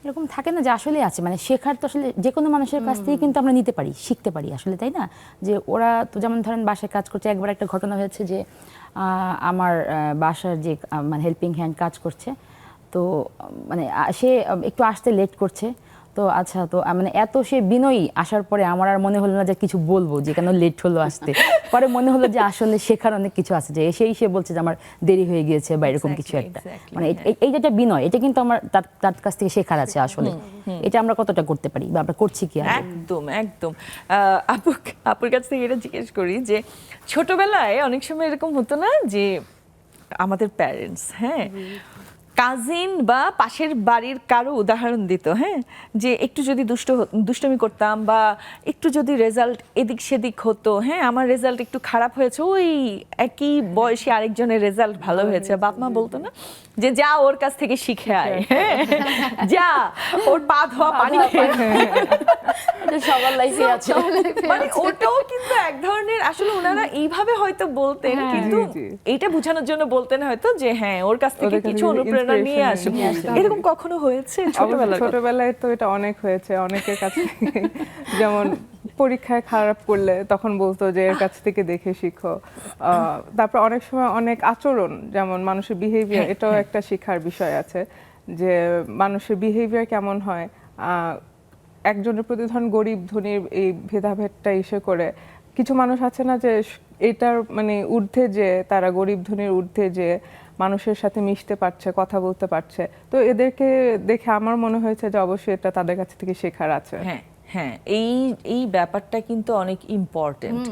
এরকম থাকে না যে আসলে আছে, মানে শেখার তো আসলে যে কোনো মানুষের কাছ থেকে কিন্তু আমরা নিতে পারি, শিখতে পারি আসলে, তাই না? যে ওরা তো যেমন ধরেন বাসায় কাজ করছে, একবার একটা ঘটনা হয়েছে যে আমার বাসার যে মানে হেল্পিং হ্যান্ড কাজ করছে, তো মানে সে একটু আসতে লেট করছে, তো আচ্ছা, তো মানে এত সে বিনয়ী, আসার পরে আমার আর মনে হলো না যে কিছু বলবো যে কেন লেট হলো আসতে। পরে মনে হলো যে আসলে শেখার অনেক কিছু আছে, যে এসেই সে বলছে যে আমার দেরি হয়ে গিয়েছে বা এরকম কিছু একটা, মানে এই যেটা বিনয়, এটা কিন্তু আমার তার কাছ থেকে শেখার আছে আসলে। এটা আমরা কতটা করতে পারি বা আমরা করছি কি? একদম একদম। আপুর কাছ থেকে এটা জিজ্ঞেস করি যে ছোটবেলায় অনেক সময় এরকম হতো না যে আমাদের প্যারেন্টস, হ্যাঁ, কাজিন বা পাশের বাড়ির কারো উদাহরণ দিত, হ্যাঁ, যে একটু যদি দুষ্টমি করতাম বা একটু যদি রেজাল্ট এদিক সেদিক হতো, হ্যাঁ, আমার রেজাল্ট একটু খারাপ হয়েছে, ওই একই বয়সী আরেকজনের রেজাল্ট ভালো হয়েছে, বাপ মা বলতো না যে যা ওর কাছ থেকে শিখে আয়, হ্যাঁ, যা ওর পা ধোয়া পানি সবার লাইফে আছে, মানে ওটাও কিন্তু এক ধরনের, আসলে ওনারা এইভাবে হয়তো বলতেন, কিন্তু এইটা বোঝানোর জন্য বলতেন হয়তো যে হ্যাঁ ওর কাছ থেকে কিছু অনুপ্রেরণা নিয়ে আসো। এরকম কখনো হয়েছে ছোটবেলায়? তো এটা অনেক হয়েছে অনেকের কাছ থেকে। যেমন পরীক্ষায় খারাপ করলে তখন বলতো যে এর কাছ থেকে দেখে শিখো। তারপর অনেক সময় অনেক আচরণ, যেমন মানুষের বিহেভিয়ার, এটাও একটা শিক্ষার বিষয় আছে, যে মানুষের বিহেভিয়ার কেমন হয়। একজনের প্রতি ধরুন গরিব ধনীর এই ভেদাভেদটা ইসে করে, কিছু মানুষ আছে না যে এটার মানে ঊর্ধ্বে, যে তারা গরিব ধনীর ঊর্ধ্বে যে মানুষের সাথে মিশতে পারছে, কথা বলতে পারছে। তো এদেরকে দেখে আমার মনে হয়েছে যে অবশ্যই এটা তাদের কাছ থেকে শেখার আছে। হ্যাঁ হ্যাঁ, এই এই ব্যাপারটা কিন্তু অনেক ইম্পর্টেন্ট।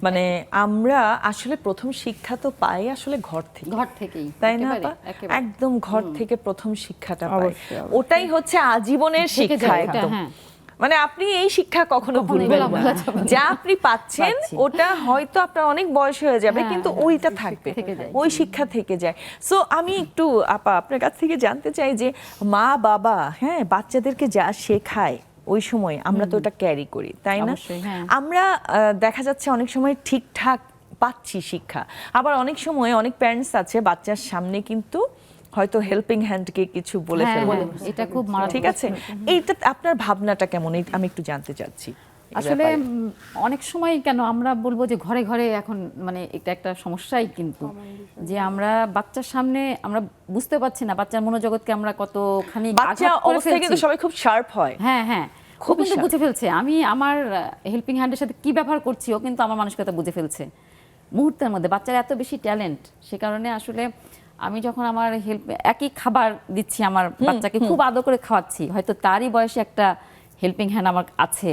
মানে আমরা আসলে প্রথম শিক্ষা তো পাই আসলে ঘর থেকে, ঘর থেকেই, তাই না একেবারে, আপা? একেবারে। একদম ঘর থেকে প্রথম শিক্ষাটা পাই, অবশ্যই, অবশ্যই। ওটাই হচ্ছে আজীবনের থেকে শিক্ষা যায়, একদম। হ্যাঁ। মানে আপনি এই শিক্ষা কখনো কখনোই ভুলবেন না, ভোলা যাবে না। যা আপনি পাচ্ছেন পাচ্ছি। ওটা হয়তো আপনার অনেক বয়স হয়ে যাবে হ্যাঁ, কিন্তু হ্যাঁ, ওইটা থাকবে, থেকে যায়। ওই শিক্ষা থেকে যায়। সো আমি একটু আপা আপনার কাছ থেকে জানতে চাই যে মা বাবা হ্যাঁ বাচ্চাদেরকে যা শেখায় ওই সময় আমরা তো ওটা ক্যারি করি, তাই না? অবশ্যই, হ্যাঁ। আমরা দেখা যাচ্ছে অনেক সময় ঠিকঠাক পাচ্ছি শিক্ষা, আবার অনেক সময় অনেক প্যারেন্টস আছে বাচ্চার সামনে কিন্তু হয়তো হেল্পিং হ্যান্ডকে কিছু বলে হ্যাঁ, ফেলবে, হ্যাঁ, এটা খুব মারাত্মক। ঠিক আছে? এইটা আপনার ভাবনাটা কেমন আমি একটু জানতে চাচ্ছি এই আসলে ব্যাপারে। অনেক সময় কেন আমরা বলবো যে ঘরে ঘরে এখন মানে এটা একটা সমস্যাই, কিন্তু যে আমরা বাচ্চার সামনে আমরা বুঝতে পারছি না বাচ্চার মনোজগৎকে আমরা কতখানি বাচ্চা আঘাত করে অবস্থায় কিন্তু ফেলছি। সবাই খুব শার্প হয়। হ্যাঁ হ্যাঁ, ও খুবই কিন্তু sharp। বুঝে ফেলছে আমি আমার হেল্পিং হ্যান্ডের সাথে কি ব্যবহার করছি, ও কিন্তু আমার মানসিকতা বুঝে ফেলছে মুহূর্তের মধ্যে। বাচ্চারা এত বেশি ট্যালেন্ট, সে কারণে আসলে আমি যখন আমার একই খাবার দিচ্ছি আমার বাচ্চাকে, খুব আদর করে খাওয়াচ্ছি, হয়তো তারই বয়সে একটা হেল্পিং হ্যান্ড আমার আছে,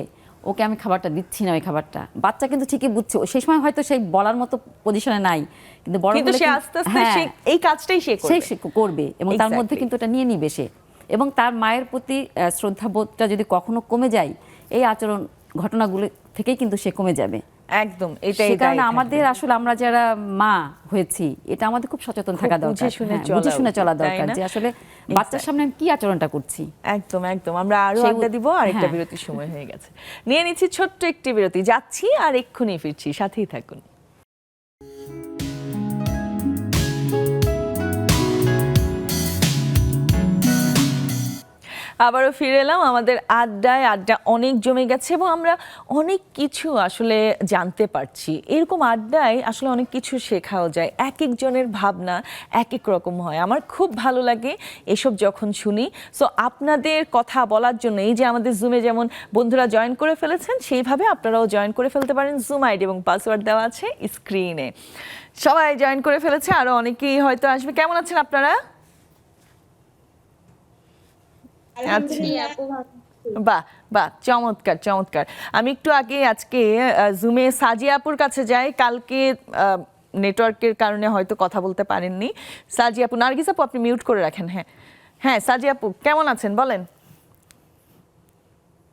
ওকে আমি খাবারটা দিচ্ছি না, ওই খাবারটা বাচ্চা কিন্তু ঠিকই বুঝছে। ও সেই সময় হয়তো সেই বলার মতো পজিশনে নাই, কিন্তু বড় কিন্তু হলে সে কিন্তু- আস্তে আস্তে হ্যাঁ, এই কাজটাই সে সেই করবে। সে করবে এবং তার মধ্যে Exactly. কিন্তু এটা নিয়ে নিবে সে। এবং তার মায়ের প্রতি শ্রদ্ধাবোধটা যদি কখনো কমে যায়, এই আচরণ ঘটনাগুলো থেকেই কিন্তু সে কমে যাবে। একদম এটাই সে কারণে দায়ী আমাদের থাকবে। আসলে আমরা যারা মা হয়েছি এটা আমাদের খুব সচেতন থাকা দরকার, বুঝে শুনে হ্যাঁ, চলা বুঝে শুনে উচিত, চলা তাই দরকার না? যে আসলে বাচ্চার সামনে আমি কি আচরণটা করছি। একদম একদম আমরা আরো সেই আড্ডা দিব, আর একটা হ্যাঁ। বিরতির সময় হয়ে গেছে, নিয়ে নিচ্ছি ছোট্ট একটি বিরতি, যাচ্ছি আর এক্ষুনি ফিরছি, সাথেই থাকুন। আবারও ফিরে এলাম আমাদের আড্ডায়। আড্ডা অনেক জমে গেছে এবং আমরা অনেক কিছু আসলে জানতে পারছি। এরকম আড্ডায় আসলে অনেক কিছু শেখাও যায়, এক একজনের ভাবনা এক এক রকম হয়। আমার খুব ভালো লাগে এসব যখন শুনি। সো আপনাদের কথা বলার জন্য এই যে আমাদের জুমে যেমন বন্ধুরা জয়েন করে ফেলেছেন, সেইভাবে আপনারাও জয়েন করে ফেলতে পারেন। জুম আইডি এবং পাসওয়ার্ড দেওয়া আছে স্ক্রিনে। সবাই জয়েন করে ফেলেছে, আরো অনেকেই হয়তো আসবে। কেমন আছেন আপনারা? বাহ বাহ, চমৎকার চমৎকার। আমি একটু আগে আজকে জুমে সাজিয়া আপুর কাছে যাই, কালকে নেটওয়ার্কের কারণে হয়তো কথা বলতে পারেননি। সাজিয়া আপু, নার্গিস আপু আপনি মিউট করে রাখেন। হ্যাঁ হ্যাঁ, সাজিয়া আপু কেমন আছেন বলেন।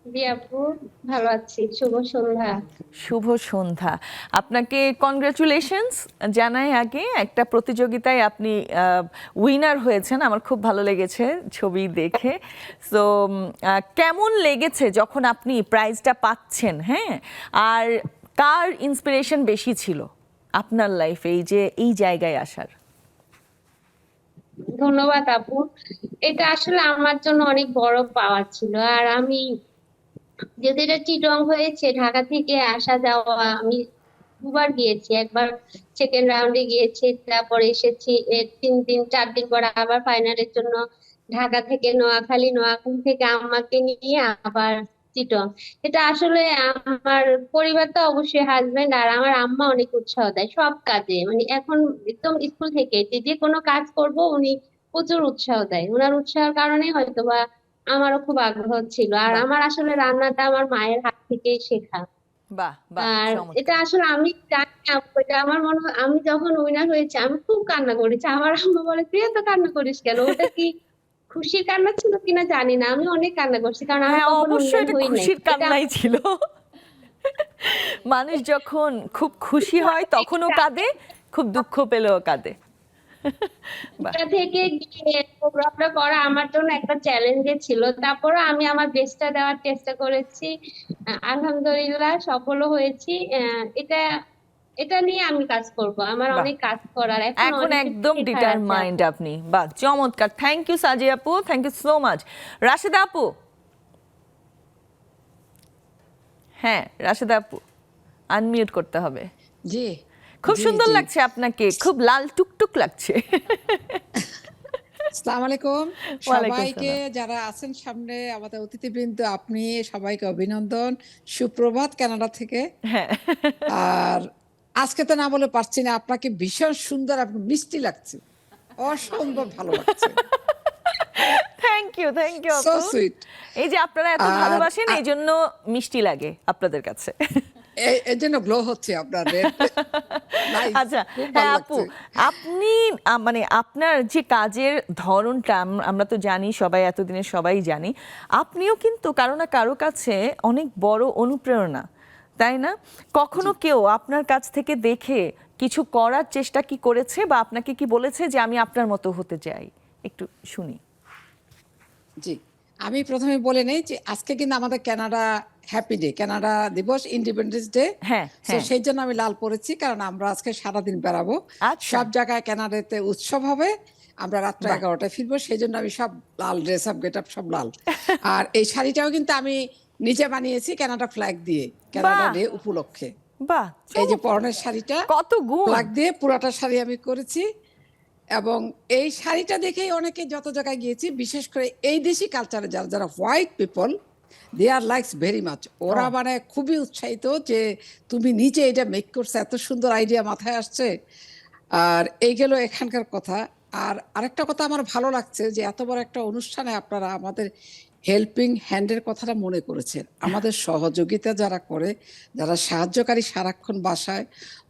জি আপু, ভালো আছি। শুভ সন্ধ্যা। শুভ সন্ধ্যা। আপনাকে কনগ্রাচুলেশনস জানাই। আগে একটা প্রতিযোগিতায় আপনি উইনার হয়েছেন, আমার খুব ভালো লেগেছে ছবি দেখে। সো কেমন লেগেছে যখন আপনি প্রাইজটা পাচ্ছেন? হ্যাঁ, আর কার ইন্সপিরেশন বেশি ছিল আপনার লাইফে এই যে এই জায়গায় আসার? ধন্যবাদ আপু। এটা আসলে আমার জন্য অনেক বড় পাওয়া ছিল। আর আমি যেহেতু এটা চিটং হয়েছে, ঢাকা থেকে আসা যাওয়া, আমি দুবার গিয়েছি। একবার সেকেন্ড রাউন্ডে গিয়েছি, তারপরে এসেছি 4 দিন পর আবার ফাইনালের জন্য ঢাকা থেকে নোয়াখালী, নোয়াখালী থেকে আম্মাকে নিয়ে আবার চিটং। এটা আসলে আমার পরিবার তো অবশ্যই হাজবেন্ড আর আমার আম্মা অনেক উৎসাহ দেয় সব কাজে। মানে এখন একদম স্কুল থেকে যে যে কোনো কাজ করব উনি প্রচুর উৎসাহ দেয়। ওনার উৎসাহের কারণে হয়তোবা আমারও খুব আগ্রহ ছিল। আর বাহ। আমার আসলে রান্নাটা আমার মায়ের হাত থেকেই শেখা। বাহ বাহ, আর এটা চমৎকার। আসলে আমি জানি না আপু, এটা আমার মনে হয় আমি যখন উইনার হয়েছে আমি খুব কান্না করেছি। আমার আম্মা বলে তুই এত কান্না করিস কেন? ওটা কি খুশির কান্না ছিল কিনা জানি না, আমি অনেক কান্না করছি কারণ আমি হ্যাঁ কখনো অবশ্যই উইনার এটা হই নাই। খুশির এটা কান্নাই ছিল। মানুষ যখন খুব খুশি হয় তখনও কাঁদে, খুব দুঃখ পেলেও কাঁদে। বাহ। এটা থেকে গিয়ে প্রোগ্রামটা করা আমার জন্য একটা চ্যালেঞ্জে ছিল। তারপরে আমি আমার বেস্টটা দেওয়ার চেষ্টা করেছি। আলহামদুলিল্লাহ সফলও হয়েছি। এটা এটা নিয়ে আমি কাজ করব। আমার বাহ। অনেক কাজ করার, এখন এখন অনেক একদম শেখার আছে ডিটারমাইন্ড আপু। আপনি। বাহ চমৎকার, থ্যাংক ইউ সাজিয়া আপু, thank you so much. Rasheda আপু, হ্যাঁ রাশেদা আপু আনমিউট করতে হবে। জি খুব জি, সুন্দর জি। লাগছে আপনাকে, খুব লাল টুকটুক লাগছে। আসসালামু আলাইকুম ওয়ালাইকুম সবাইকে সালাম। যারা আছেন সামনে, আমাদের অতিথিবৃন্দ, আপনি সবাইকে অভিনন্দন, সুপ্রভাত কানাডা থেকে। হ্যাঁ আর আজকে তো না বলে পারছি না, আপনাকে ভীষণ সুন্দর, আপনি মিষ্টি লাগছে, অসম্ভব ভালো লাগছে। থ্যাংক ইউ সো আপু। সুইট। এই যে আপনারা এত আর- ভালোবাসেন, এই জন্য মিষ্টি লাগে আপনাদের কাছে। এর জন্য গ্লো হচ্ছে আপনার red। Nice, আচ্ছা, খুব হ্যাঁ ভালো আপু, লাগছে। আপনি মানে আপনার যে কাজের ধরনটা আমরা তো জানি, সবাই এতদিনে সবাই জানি, আপনিও কিন্তু কারো না কারো কাছে অনেক বড় অনুপ্রেরণা, তাই না? কখনো কেউ আপনার কাছ থেকে দেখে কিছু করার চেষ্টা কি করেছে, বা আপনাকে কি বলেছে যে আমি আপনার মতো হতে চাই? একটু শুনি। জি, আমি প্রথমে বলে নেই যে আজকে কিন্তু আমাদের কানাডা হ্যাপি ডে, কানাডা দিবস, ইন্ডিপেন্ডেন্স ডে। হ্যাঁ, তো হ্যাঁ। সেই জন্য আমি লাল পরেছি, কারণ আমরা আজকে সারাদিন বেড়াবো। আচ্ছা। সব জায়গায় কানাডাতে উৎসব হবে, আমরা রাত্রে 11টায় ফিরবো, সেই জন্য আমি সব লাল, ড্রেস আপ, গেট আপ সব লাল। আর এই শাড়িটাও কিন্তু আমি নিজে বানিয়েছি কানাডা ফ্ল্যাগ দিয়ে, কানাডা বাহ! ডে উপলক্ষে। বাহ, এই যে পরনের শাড়িটা কত গুণ! ফ্ল্যাগ দিয়ে পুরাটা শাড়ি আমি করেছি। এবং এই শাড়িটা দেখেই অনেকে যত জায়গায় গিয়েছি, বিশেষ করে এই দেশি কালচারে যারা যারা হোয়াইট পিপল, দে আর লাইকস ভেরি মাচ। ওরা মানে খুবই উৎসাহিত যে তুমি নিজে এটা মেক করছো, এত সুন্দর আইডিয়া মাথায় আসছে। আর এই গেল এখানকার কথা। আর আরেকটা কথা আমার ভালো লাগছে যে এত বড় একটা অনুষ্ঠানে আপনারা আমাদের হেল্পিং হ্যান্ডের কথাটা মনে করেছেন। আমাদের সহযোগিতা যারা করে, যারা সাহায্যকারী সারাক্ষণ বাসায়,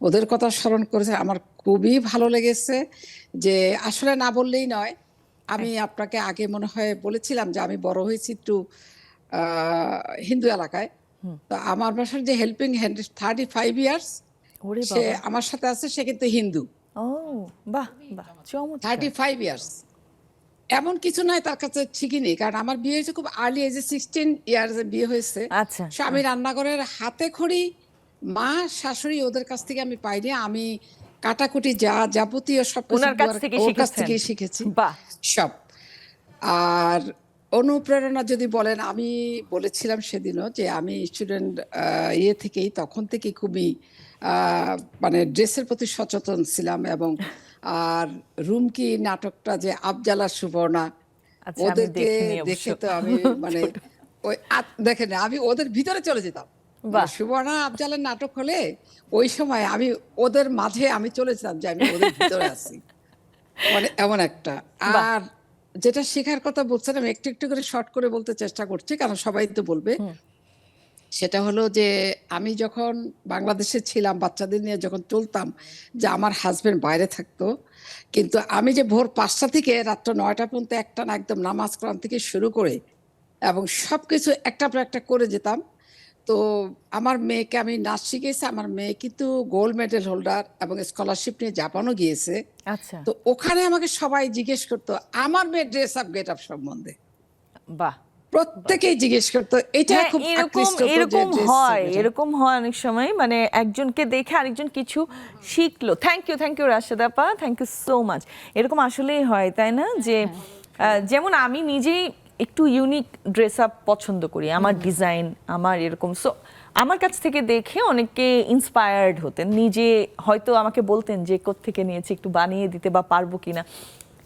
ওদের কথা স্মরণ করেছে। আমার খুবই ভালো লেগেছে। যে আসলে না বললেই নয়, আমি আপনাকে আগে মনে হয় বলেছিলাম যে আমি বড় হয়েছি একটু হিন্দু এলাকায়। তো আমার বাসার যে হেল্পিং হ্যান্ড 35 ইয়ার্স, ওরে সে বাবা! আমার সাথে আছে, সে কিন্তু হিন্দু। ও বাহ বাহ, চমৎকার। 35 ইয়ার্স, এমন কিছু নয় তার কাছে ঠিকই নেই, কারণ আমার বিয়ে হয়েছে খুব আর্লি এজে, 16 ইয়ার্সে বিয়ে হয়েছে। আচ্ছা, স্বামী রান্নাঘরের হাতে খড়ি, মা শাশুড়ি ওদের কাছ থেকে আমি পাইনি। আমি কাটাকুটি যা যাবতীয় সবকিছু ওনার কাছ থেকে ওর কাছ শিখেছেন। থেকেই শিখেছি বাহ, সব। আর অনুপ্রেরণা যদি বলেন, আমি বলেছিলাম সেদিনও যে আমি স্টুডেন্ট ইয়ে থেকেই, তখন থেকে খুবই মানে ড্রেসের প্রতি সচেতন ছিলাম। এবং আর রুমকি নাটকটা যে আফজালা সুবর্ণা, আচ্ছা, আমি ওদেরকে দেখিনি অবশ্য। দেখে তো আমি মানে ওই দেখেন আমি ওদের ভিতরে চলে যেতাম। বাহ। সুবর্ণা আফজালের নাটক হলে ওই সময় আমি ওদের মাঝে আমি চলে যেতাম, যে আমি ওদের ভিতরে আছি, মানে এমন একটা। বাহ। আর যেটা শেখার কথা বলছেন, আমি একটু একটু করে শর্ট করে বলতে চেষ্টা করছি, কারণ সবাই তো বলবে। সেটা হলো যে আমি যখন বাংলাদেশে ছিলাম, বাচ্চাদের নিয়ে যখন চলতাম, যে আমার হাজবেন্ড বাইরে থাকতো, কিন্তু আমি যে ভোর 5টা থেকে রাত্র 9টা পর্যন্ত একটানা একদম নামাজ কোরআন থেকে শুরু করে এবং সবকিছু একটা পর একটা করে যেতাম। তো আমার মেয়েকে আমি নাচ শিখেছি। আমার মেয়ে কিন্তু গোল্ড মেডেল হোল্ডার এবং স্কলারশিপ নিয়ে জাপানও গিয়েছে। আচ্ছা, তো ওখানে আমাকে সবাই জিজ্ঞেস করতো আমার মেয়ের ড্রেস আপ গেট আপ সম্বন্ধে, বাহ। প্রত্যেকেই জিজ্ঞেস করতো। এটা হ্যাঁ, খুব এরকম আকৃষ্ট হতো যে এরকম dress হয়, up get up। এরকম হয় অনেক সময়, মানে একজনকে দেখে আরেকজন কিছু শিখলো। থ্যাংক ইউ রাশেদা আপা, থ্যাংক ইউ সো মাচ। এরকম আসলেই হয়, তাই না? যে যেমন আমি নিজেই একটু ইউনিক ড্রেস আপ পছন্দ করি, আমার ডিজাইন, আমার এরকম। সো আমার কাছ থেকে দেখে অনেকে ইন্সপায়ার্ড হতেন, নিজে হয়তো আমাকে বলতেন যে কোত্থেকে নিয়েছি, একটু বানিয়ে দিতে বা পারবো কিনা।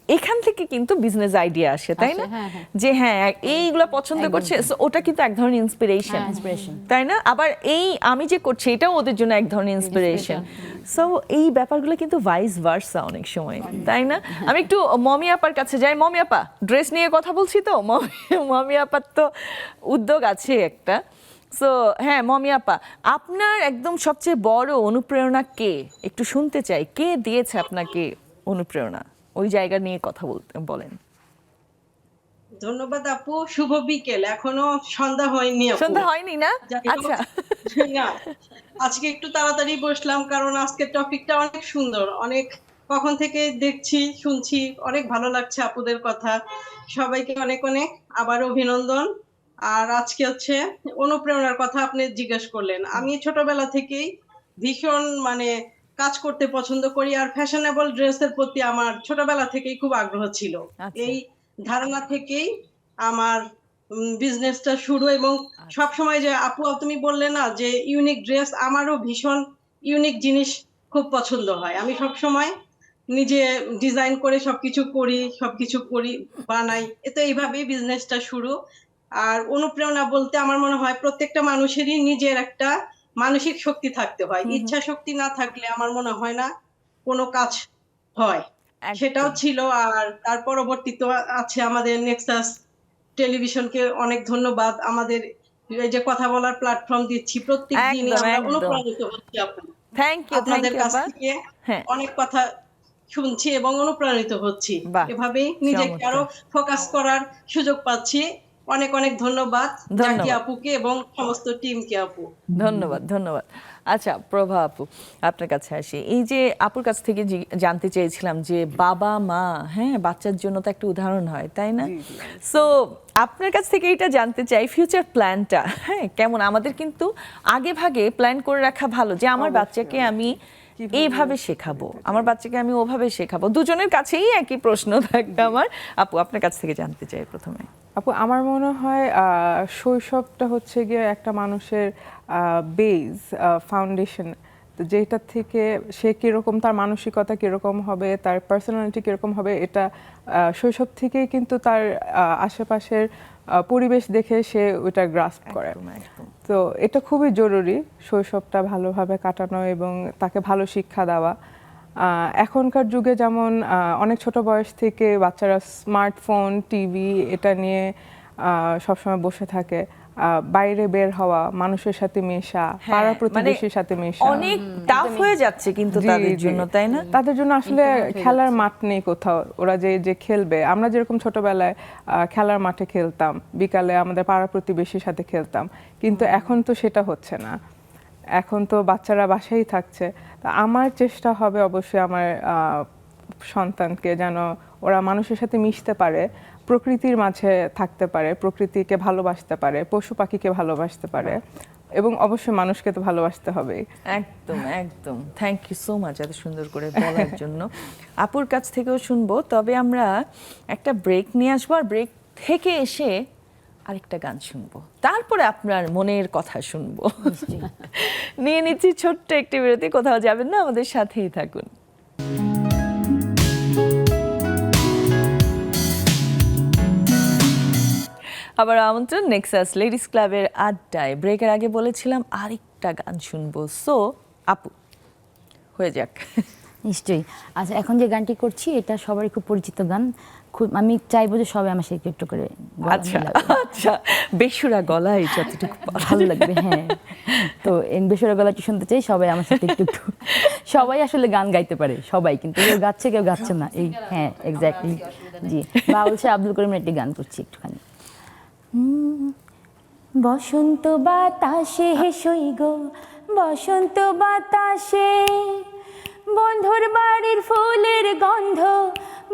এখান থেকে কিন্তু বিজনেস আইডিয়া আসে, তাই না? হ্যাঁ, হ্যাঁ। যে হ্যাঁ এইগুলো পছন্দ করছে, so ওটা কিন্তু এক ধরনের ইন্সপিরেশন, হ্যাঁ, inspiration। তাই না? আবার এই আমি যে করছি এটাও ওদের জন্য এক ধরনের ইন্সপিরেশন। সো এই ব্যাপারগুলো কিন্তু ভাইস ভার্সা অনেক সময়, তাই না? আমি একটু মমি আপার কাছে যাই। মমি আপা, ড্রেস নিয়ে কথা বলছি তো, মমি আপার তো উদ্যোগ আছে একটা। সো হ্যাঁ মমি আপা, আপনার একদম সবচেয়ে বড় অনুপ্রেরণা কে? একটু শুনতে চাই, কে দিয়েছে আপনাকে অনুপ্রেরণা? ওই জায়গা নিয়ে কথা বলেন। ধন্যবাদ আপু, শুভ বিকেল। এখনো সন্ধ্যা হয়নি আপু। সন্ধ্যা হয়নি না? যাই হোক, আচ্ছা, না, আজকে একটু তাড়াতাড়ি বসলাম কারণ আজকের টপিকটা অনেক সুন্দর। অনেক কখন থেকে দেখছি, শুনছি, অনেক ভালো লাগছে আপুদের কথা। সবাইকে অনেক অনেক আবার অভিনন্দন। আর আজকে হচ্ছে অনুপ্রেরণার কথা আপনি জিজ্ঞেস করলেন। আমি ছোটবেলা থেকেই ভীষণ মানে কাজ করতে পছন্দ করি, আর ফ্যাশনেবল ড্রেসের প্রতি আমার ছোটবেলা থেকেই খুব আগ্রহ ছিল। আচ্ছা। এই ধারণা থেকেই আমার বিজনেসটা শুরু। এবং সব সময় যে আপু তুমি বললে না যে ইউনিক ড্রেস, আমারও ভীষণ ইউনিক জিনিস খুব পছন্দ হয়। আমি সব সময় নিজে ডিজাইন করে সবকিছু করি, বানাই। এতে এইভাবেই বিজনেসটা শুরু। আর অনুপ্রেরণা বলতে আমার মনে হয় প্রত্যেকটা মানুষেরই নিজের একটা মানসিক শক্তি থাকতে হয়। ইচ্ছা শক্তি না থাকলে আমার মনে হয় না কোনো কাজ হয়। একদম। সেটাও ছিল। আর তার পরবর্তীতে আছে আমাদের নেক্সাস টেলিভিশনকে অনেক ধন্যবাদ। আমাদের এই যে কথা বলার প্ল্যাটফর্ম দিচ্ছি, প্রত্যেক দিনই একদম, আমরা একদম। অনুপ্রাণিত হচ্ছি আপু। থ্যাংক ইউ আপনাদের কাছ আপা। থেকে হ্যাঁ, অনেক কথা শুনছি এবং অনুপ্রাণিত হচ্ছি। বাহ, এভাবেই নিজেকে চমৎকার। আরো ফোকাস করার সুযোগ পাচ্ছি। অনেক অনেক ধন্যবাদ জাকি ধন্যবাদ। আপুকে এবং সমস্ত টিমকে আপু। ধন্যবাদ, ধন্যবাদ। আচ্ছা প্রভা আপু, আপনার কাছে আসি। এই যে আপুর কাছ থেকে জানতে চেয়েছিলাম যে বাবা মা, হ্যাঁ, বাচ্চার জন্য তো একটা উদাহরণ হয়, তাই না? সো আপনার কাছ থেকে এটা জানতে চাই, ফিউচার প্ল্যানটা হ্যাঁ কেমন? আমাদের কিন্তু আগে ভাগে প্ল্যান করে রাখা ভালো যে আমার বাচ্চাকে আমি এইভাবে শেখাবো, আমার বাচ্চাকে আমি ওভাবে শেখাবো। দুজনের কাছেই একই প্রশ্ন থাকবে আমার। আপু আপনার কাছ থেকে জানতে চাই প্রথমে। আপু আমার মনে হয় শৈশবটা হচ্ছে গিয়ে একটা মানুষের বেস, ফাউন্ডেশন, যেটা থেকে সে কীরকম, তার মানসিকতা কীরকম হবে, তার পার্সোনালিটি কীরকম হবে, এটা শৈশব থেকেই কিন্তু তার আশেপাশের পরিবেশ দেখে সে ওইটা গ্রাস্প করে। একদম। তো এটা খুবই জরুরি শৈশবটা ভালোভাবে কাটানো এবং তাকে ভালো শিক্ষা দেওয়া। এখনকার যুগে যেমন অনেক ছোট বয়স থেকে বাচ্চারা স্মার্টফোন, টিভি এটা নিয়ে সবসময় বসে থাকে। বাইরে বের হওয়া, মানুষের সাথে মেশা, পাড়া প্রতিবেশীর সাথে মেশা অনেক টাফ হয়ে যাচ্ছে কিন্তু জি, তাদের জি। জন্য, তাই না? তাদের জন্য আসলে খেলার মাঠ নেই কোথাও। ওরা যে যে খেলবে, আমরা যেরকম ছোটবেলায় খেলার মাঠে খেলতাম, বিকালে আমাদের পাড়া প্রতিবেশীর সাথে খেলতাম, কিন্তু এখন তো সেটা হচ্ছে না। এখন তো বাচ্চারা বাসায় থাকছে। তা আমার চেষ্টা হবে অবশ্যই আমার সন্তানকে যেন ওরা মানুষের সাথে মিশতে পারে, প্রকৃতির মাঝে থাকতে পারে, প্রকৃতিকে ভালোবাসতে পারে, পশু পাখিকে ভালোবাসতে পারে, এবং অবশ্যই মানুষকে তো ভালোবাসতে হবেই। একদম, একদম। থ্যাংক ইউ সো মাচ এত সুন্দর করে বলার জন্য। আপুর কাছ থেকেও শুনবো, তবে আমরা একটা ব্রেক নিয়ে আসবো, আর ব্রেক থেকে এসে আরেকটা গান শুনবো, তারপরে আপনার মনের কথা শুনবো। নিয়ে নিচ্ছি ছোট্ট একটি বিরতি, কোথাও যাবেন না, আমাদের সাথেই থাকুন। আবার আমন্ত্রণ নেক্সাস লেডিস ক্লাবের আড্ডায়। ব্রেকের আগে বলেছিলাম আরেকটা গান শুনবো, সো আপু হয়ে যাক। নিশ্চয়ই। আচ্ছা, এখন যে গানটি করছি এটা সবারই খুব পরিচিত গান। আমি চাইবো যে সবাই আমার সাথে একটু করে গলা আচ্ছা মিলাবে। আচ্ছা, বেসুরা গলায় যতটুকু ভালো লাগবে, হ্যাঁ। তো এই বেসুরা গলাটি শুনতে চাই, সবাই আমার সাথে একটু একটু। সবাই আসলে গান গাইতে পারে, সবাই, কিন্তু কেউ গাচ্ছে কেউ গাচ্ছে না। এই হ্যাঁ, এক্স্যাক্টলি। জি, বাউল শাহ আব্দুল করিমের একটি গান করছি একটুখানি। বসন্ত বাতাসে হেসই গো, বসন্ত বাতাসে বন্ধুর বাড়ির ফুলের গন্ধ,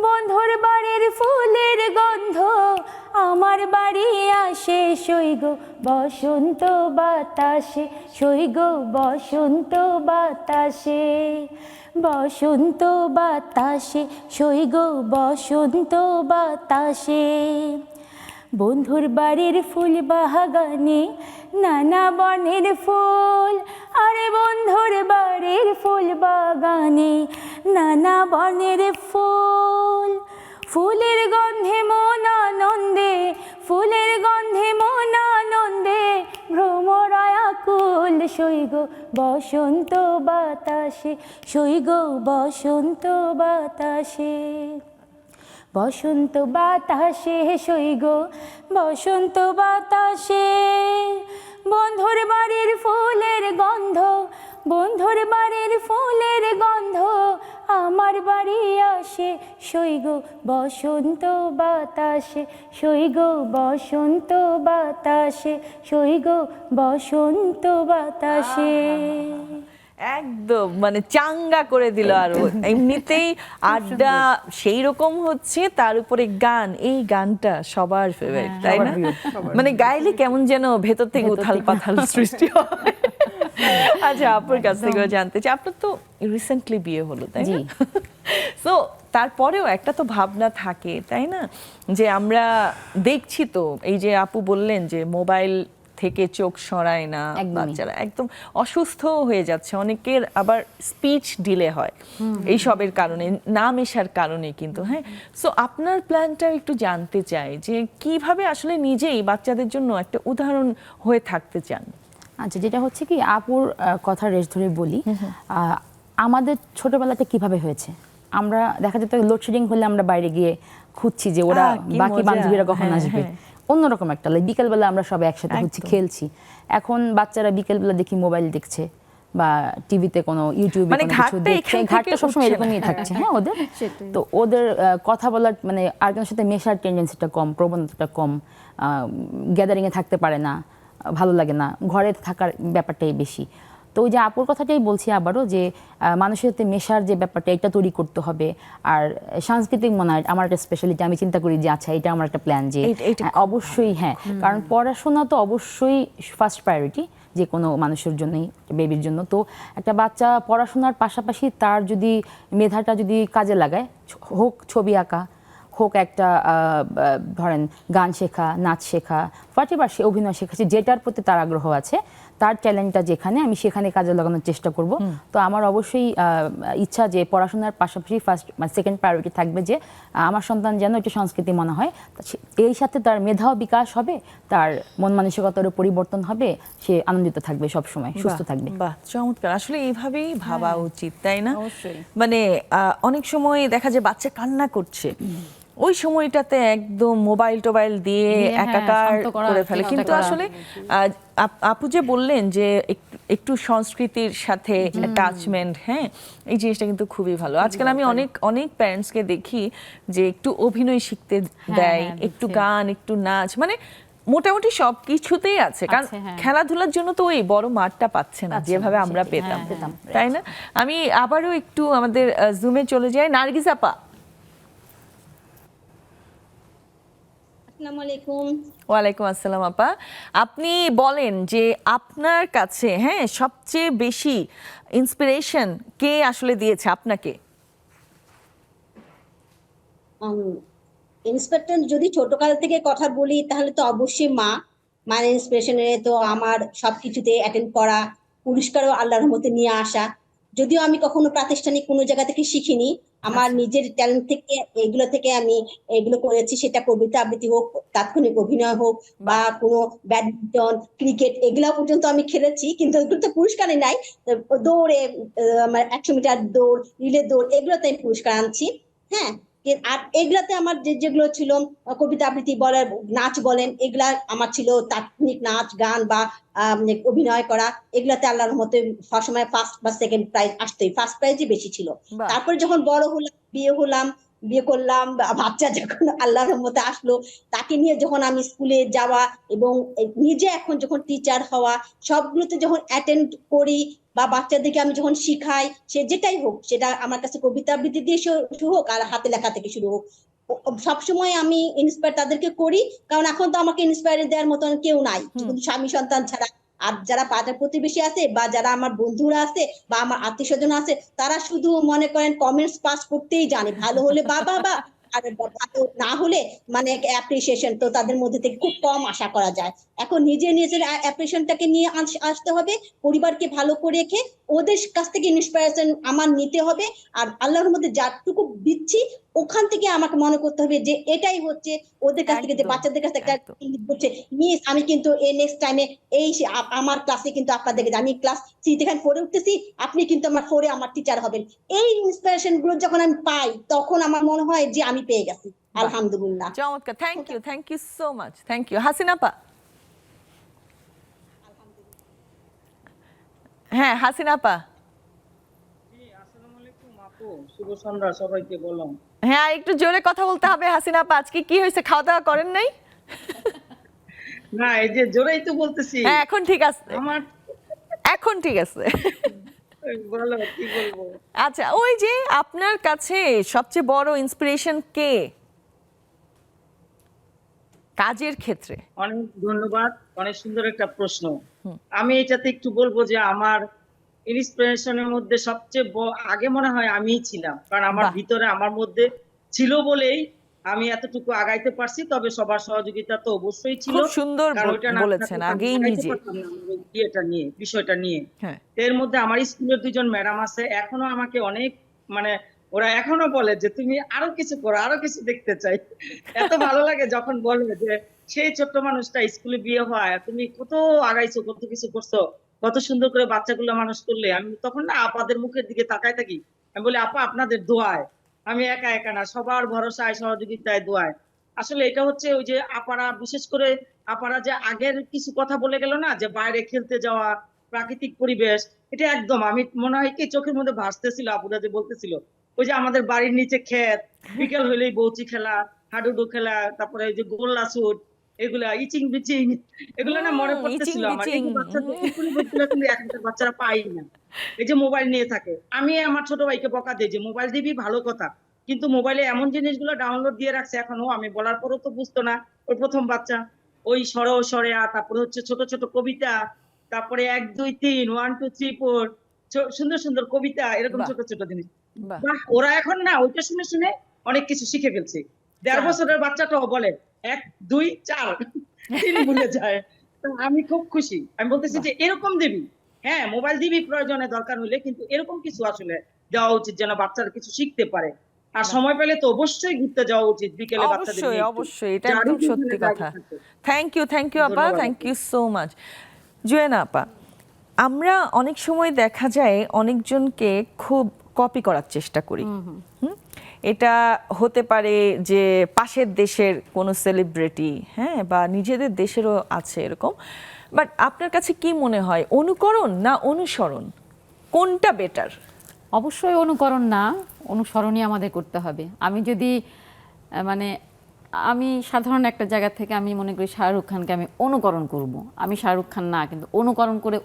বন্ধুর বাড়ির ফুলের গন্ধ আমার বাড়ি আসে সই গো, বসন্ত বাতাসে সই গো, বসন্ত বাতাসে, বসন্ত বাতাসে সই গো, বসন্ত বাতাসে। বন্ধুর বাড়ির ফুল বাগানে নানা বনের ফুল, আরে বন্ধুর বাড়ির ফুল বাগানে নানা বনের ফুল, ফুলের গন্ধে মন আনন্দে, ফুলের গন্ধে মন আনন্দে ভ্রমরায় আকুল সই গো, বসন্ত বাতাসে সই গো, বসন্ত বাতাসে। বসন্ত বাতাসে সই গো, বসন্ত বাতাসে বন্ধুর বাড়ির ফুলের গন্ধ, বন্ধুর বাড়ির ফুলের গন্ধ আমার বাড়ি আসে সই গো, বসন্ত বাতাসে সই গো, বসন্ত বাতাসে সই গো, বসন্ত বাতাসে। একদম মানে চাঙ্গা করে দিল। আরো এমনিতেই আড্ডা সেই রকম হচ্ছে, তার উপরে গান, এই গানটা সবার ফেভারিট, তাই না? মানে গাইলে কেমন যেন ভেতর থেকে উথাল পাথাল সৃষ্টি হয়। আচ্ছা, আপুর কাছ থেকেও জানতে চাই, আপনার তো রিসেন্টলি বিয়ে হলো, তাই না? সো তারপরেও একটা তো ভাবনা থাকে, তাই না, যে আমরা দেখছি তো, এই যে আপু বললেন যে মোবাইল থেকে চোখ সরায় না, বাচ্চারা একদম অসুস্থ হয়ে যাচ্ছে, অনেকের আবার স্পিচ ডিলে হয় এই সবের কারণে, না মেশার কারণে কিন্তু। হ্যাঁ, সো আপনার প্ল্যানটা একটু জানতে চাই যে কিভাবে আসলে নিজেই বাচ্চাদের জন্য একটা উদাহরণ হয়ে থাকতে চান। আচ্ছা, যেটা হচ্ছে কি, আপুর কথা রেশ ধরে বলি, আমাদের ছোটবেলাতে কিভাবে হয়েছে, আমরা দেখা যেত লোডশেডিং হলে আমরা বাইরে গিয়ে খুঁজছি যে ওরা বাকি বান্ধবীরা কখন আসবে, অন্যরকম একটা বিকেলবেলা আমরা সবাই একসাথে হচ্ছে একদম। খেলছি। এখন বাচ্চারা বিকেলবেলা দেখি মোবাইল দেখছে বা টিভিতে কোনো ইউটিউবে মানে কোনো কিছু ঘাটটা দেখছে, এখান থেকে ঘাটটা সবসময় উঠছে না। এরকমই থাকছে হ্যাঁ ওদের। তো ওদের কথা বলার মানে আরেকজনের সাথে মেশার টেন্ডেন্সিটা কম, প্রবণতাটা কম, গ্যাদারিংয়ে থাকতে পারে না, ভালো লাগে না, ঘরে থাকার ব্যাপারটাই বেশি। তো ওই যে আপুর কথাটাই বলছি আবারও যে মানুষের সাথে মেশার যে ব্যাপারটা এটা তৈরি করতে হবে। আর সাংস্কৃতিক মনে হয় আমার একটা স্পেশালিটি, আমি চিন্তা করি যে আচ্ছা এটা আমার একটা প্ল্যান যে এইটা অবশ্যই হ্যাঁ, কারণ পড়াশোনা তো অবশ্যই ফার্স্ট প্রায়োরিটি যে কোনো মানুষের জন্যই, বেবির জন্য। তো একটা বাচ্চা পড়াশোনার পাশাপাশি তার যদি মেধাটা যদি কাজে লাগায়, হোক ছবি আঁকা, হোক একটা ধরেন গান শেখা, নাচ শেখা, হোয়াটএভার, সে অভিনয় শেখাচ্ছে, যেটার প্রতি তার আগ্রহ আছে, তার ট্যালেন্টটা যেখানে, আমি সেখানে কাজে লাগানোর চেষ্টা করব। তো আমার অবশ্যই ইচ্ছা যে পড়াশোনার পাশাপাশি ফার্স্ট মানে সেকেন্ড প্রায়োরিটি থাকবে যে আমার সন্তান যেন একটু সংস্কৃতি মনে হয়, এই সাথে তার মেধাও বিকাশ হবে, তার মন মানসিকতারও পরিবর্তন হবে, সে আনন্দিত থাকবে, সবসময় সুস্থ থাকবে। বাহ, চমৎকার। আসলে এইভাবেই ভাবা উচিত, তাই না? অবশ্যই। মানে অনেক সময় দেখা যায় বাচ্চা কান্না করছে, ওই সময়টাতে একদম মোবাইল টোবাইল দিয়ে দিয়ে, হ্যাঁ, একাকার শান্ত করার করে ফেলে। চেষ্টা কিন্তু করা। আসলে আপু যে বললেন যে একটু সংস্কৃতির সাথে অ্যাটাচমেন্ট, হ্যাঁ, এই জিনিসটা কিন্তু খুবই ভালো। আজকাল আমি অনেক অনেক প্যারেন্টসকে দেখি যে একটু অভিনয় শিখতে দেয়, হ্যাঁ, একটু দিচ্ছে। গান, একটু নাচ, মানে মোটামুটি সব কিছুতেই আছে। কারণ আছে, হ্যাঁ। খেলাধুলার জন্য তো ওই বড় মাঠটা পাচ্ছে না যেভাবে আমরা পেতাম, তাই না? আমি আবারও একটু আমাদের জুমে চলে যাই। নার্গিস আপা, আসসালামু আলাইকুম। ওয়ালাইকুম আসসালাম আপা। আপনি বলেন যে আপনার কাছে হ্যাঁ সবচেয়ে বেশি ইন্সপিরেশন কে আসলে দিয়েছে আপনাকে? ইন্সপেক্টর যদি ছোটকাল থেকে কথা বলি তাহলে তো অবশ্যই মা। মায়ের ইন্সপিরেশনে তো আমার সবকিছুতে অ্যাটেন্ড করা, পুরস্কারও আল্লাহর রহমতে নিয়ে আসা। যদিও আমি কখনো প্রাতিষ্ঠানিক কোনো জায়গা থেকে শিখিনি, আমার নিজের ট্যালেন্ট থেকে এগুলো থেকে আমি এগুলো করেছি, সেটা কবিতা আবৃত্তি হোক, তাৎক্ষণিক অভিনয় হোক, বা কোনো ব্যাডমিন্টন, ক্রিকেট, এগুলা পর্যন্ত আমি খেলেছি, কিন্তু এগুলো তো পুরস্কারই নাই। দৌড়ে আমার 100 মিটার দৌড়, রিলে দৌড়, এগুলোতে আমি পুরস্কার আনছি। হ্যাঁ, আর এগুলাতে আমার যেগুলো ছিল কবিতা আবৃত্তি বলেন, নাচ বলেন, এগুলা আমার ছিল তাৎক্ষণিক নাচ, গান বা অভিনয় করা, এগুলাতে আল্লাহর রহমতে সবসময় ফার্স্ট বা সেকেন্ড প্রাইজ আসতোই, ফার্স্ট প্রাইজই বেশি ছিল। বাহ। তারপরে যখন বড় হলাম, বিয়ে করলাম, বাচ্চা যখন আল্লাহর রহমতে আসলো, তাকে নিয়ে যখন আমি স্কুলে যাওয়া এবং নিজে এখন যখন টিচার হওয়া, সবগুলোতে যখন অ্যাটেন্ড করি বা বাচ্চাদেরকে আমি যখন শিখাই, সে যেটাই হোক, সেটা আমার কাছে কবিতা আবৃত্তি দিয়ে শুরু হোক আর হাতে লেখা থেকে শুরু হোক, সবসময় আমি ইন্সপায়ার তাদেরকে করি। কারণ এখন তো আমাকে ইন্সপায়ার দেওয়ার মতন কেউ নাই, শুধু স্বামী সন্তান ছাড়া। আর যারা পাড়ার প্রতিবেশী আছে বা যারা আমার বন্ধুরা আছে বা আমার আত্মীয় স্বজন আছে, তারা শুধু মনে করেন কমেন্টস পাস করতেই জানে, ভালো হলে বাবা বা, আর ভালো না হলে মানে অ্যাপ্রিসিয়েশন তো তাদের মধ্যে থেকে খুব কম আশা করা যায়। এখন নিজের অ্যাপ্রিসিয়েশনটাকে নিয়ে আসতে হবে, পরিবারকে ভালো করে রেখে ওদের কাছ থেকে ইন্সপিরেশন আমার নিতে হবে। আর আল্লাহর মধ্যে যাটুকু দিচ্ছি ওখান থেকে আমাকে মনে করতে হবে যে এটাই হচ্ছে ওদের কাছ থেকে, যে একদম, বাচ্চাদের কাছ থেকে একটা একদম। হচ্ছে মিস, আমি কিন্তু এই নেক্সট টাইমে এই আমার ক্লাসে কিন্তু আপনাদেরকে, আমি ক্লাস 3 থেকে পড়ে উঠতেছি, আপনি কিন্তু আমার 4-এ আমার টিচার হবেন। এই ইন্সপিরেশন গুলো যখন আমি পাই, তখন আমার মনে হয় যে আমি পেয়ে গেছি, আলহামদুলিল্লাহ। চমৎকার, thank you so much, thank you. Hasina আপা, হ্যাঁ হাসিনা আপা, আসসালামু আলাইকুম আপু, শুভ সন্ধ্যা সবাইকে বললাম। হ্যাঁ একটু জোরে কথা বলতে হবে। হাসিনা আপা, আজকে কি হয়েছে, খাওয়া দাওয়া করেন নাই? না, এই যে জোরেই তো বলতেছি। হ্যাঁ এখন ঠিক আছে, আমার এখন ঠিক আছে। বলো কি বলবো। আচ্ছা, ওই যে আপনার কাছে সবচেয়ে বড় ইন্সপিরেশন কে কাজের ক্ষেত্রে? অনেক ধন্যবাদ, অনেক সুন্দর একটা প্রশ্ন। আমি এটাতে একটু বলবো যে আমার ইন্সপিরেশনের মধ্যে সবচেয়ে আগে মনে হয় আমিই ছিলাম, কারণ আমার বাহ। ভিতরে আমার মধ্যে ছিল বলেই আমি এতটুকু আগাইতে পারছি। তবে সবার সহযোগিতা তো অবশ্যই ছিল, খুব সুন্দর কারণ ওইটা না বলেছেন, থাকলে তো আমি আগেই আগাইতে নিজে। পারতাম না আমার এই বিষয়টা নিয়ে। হ্যাঁ, এর মধ্যে আমার স্কুলের 2জন ম্যাডাম আছে, এখনো আমাকে অনেক মানে ওরা এখনো বলে যে তুমি আরো কিছু করো, আরো কিছু দেখতে চাই। এত ভালো লাগে যখন বলে যে সেই ছোট্ট মানুষটা স্কুলে বিয়ে হয়, তুমি কত আগাইছো, কত কিছু করছো, কত সুন্দর করে বাচ্চাগুলো মানুষ করলে। আমি তখন না আপাদের মুখের দিকে তাকাই থাকি, আমি বলি আপা আপনাদের দোয়ায়, আমি একা একা না, সবার ভরসায়, সহযোগিতায়, দোয়ায় আসলে এটা হচ্ছে ওই যে আপারা, বিশেষ করে আপারা যে আগের কিছু কথা বলে গেল না, যে বাইরে খেলতে যাওয়া, প্রাকৃতিক পরিবেশ, এটা একদম আমি মনে হয় কি চোখের মধ্যে ভাসতেছিল আপুরা যে বলতেছিল, ওই যে আমাদের বাড়ির নিচে ক্ষেত, বিকেল হলেই বৌচি খেলা, হাডুডু খেলা, তারপরে ওই যে গোল্লা শুট, এগুলা ইচিং বিচিং, এগুলো না মনে ইচিং পড়তেছিল আমার। এই বিচিং। যে বাচ্চাদের এই পরিবেশগুলো কিন্তু এখনকার বাচ্চারা পাই না। এই যে মোবাইল নিয়ে থাকে, আমি আমার ছোট ভাইকে বকা দিই যে মোবাইল দিবি ভালো কথা, কিন্তু মোবাইলে এমন জিনিসগুলো ডাউনলোড দিয়ে রাখছে এখনো, আমি বলার পরও তো বুঝতো না। ওই প্রথম বাচ্চা, ওই সরো সরেয়া, তারপরে হচ্ছে ছোট ছোট কবিতা, তারপরে 1 2 3 1 2 3 4, সুন্দর সুন্দর কবিতা, এরকম বাহ। ছোট ছোট জিনিস। বাহ। বাহ, ওরা এখন না ওইটা শুনে শুনে অনেক কিছু শিখে ফেলছে। 1.5 চার। বছরের বাচ্চাটাও বলে 1 2 4 3 ভুলে যায়। তো আমি খুব খুশি, আমি বলতেছি যে এরকম দিবি, হ্যাঁ মোবাইল দিবি প্রয়োজনে দরকার হলে, কিন্তু এরকম কিছু আসলে দেওয়া উচিত যেন বাচ্চারা কিছু শিখতে পারে। আর সময় পেলে তো অবশ্যই ঘুরতে যাওয়া উচিত বিকেলে বাচ্চাদের অবশ্যই নিয়ে একটু। অবশ্যই, এটা যারই একদম যেখানে সত্যি জায়গা কথা। থাকে। থ্যাংক ইউ আপা, ধন্যবাদ থ্যাংক আপু। You so much. জুয়েনা আপা, আমরা অনেক সময় দেখা যায় অনেকজনকে খুব কপি করার চেষ্টা করি। হুম? এটা হতে পারে যে পাশের দেশের কোনো সেলিব্রিটি, হ্যাঁ, বা নিজেদের দেশেরও আছে এরকম। বাট আপনার কাছে কি মনে হয়, অনুকরণ না অনুসরণ, কোনটা বেটার? অবশ্যই অনুকরণ না, অনুসরণই আমাদের করতে হবে। আমি যদি মানে আমি সাধারণ একটা জায়গা থেকে আমি মনে করি শাহরুখ খানকে আমি অনুকরণ করব, আমি শাহরুখ খান না, কিন্তু অনুকরণ করে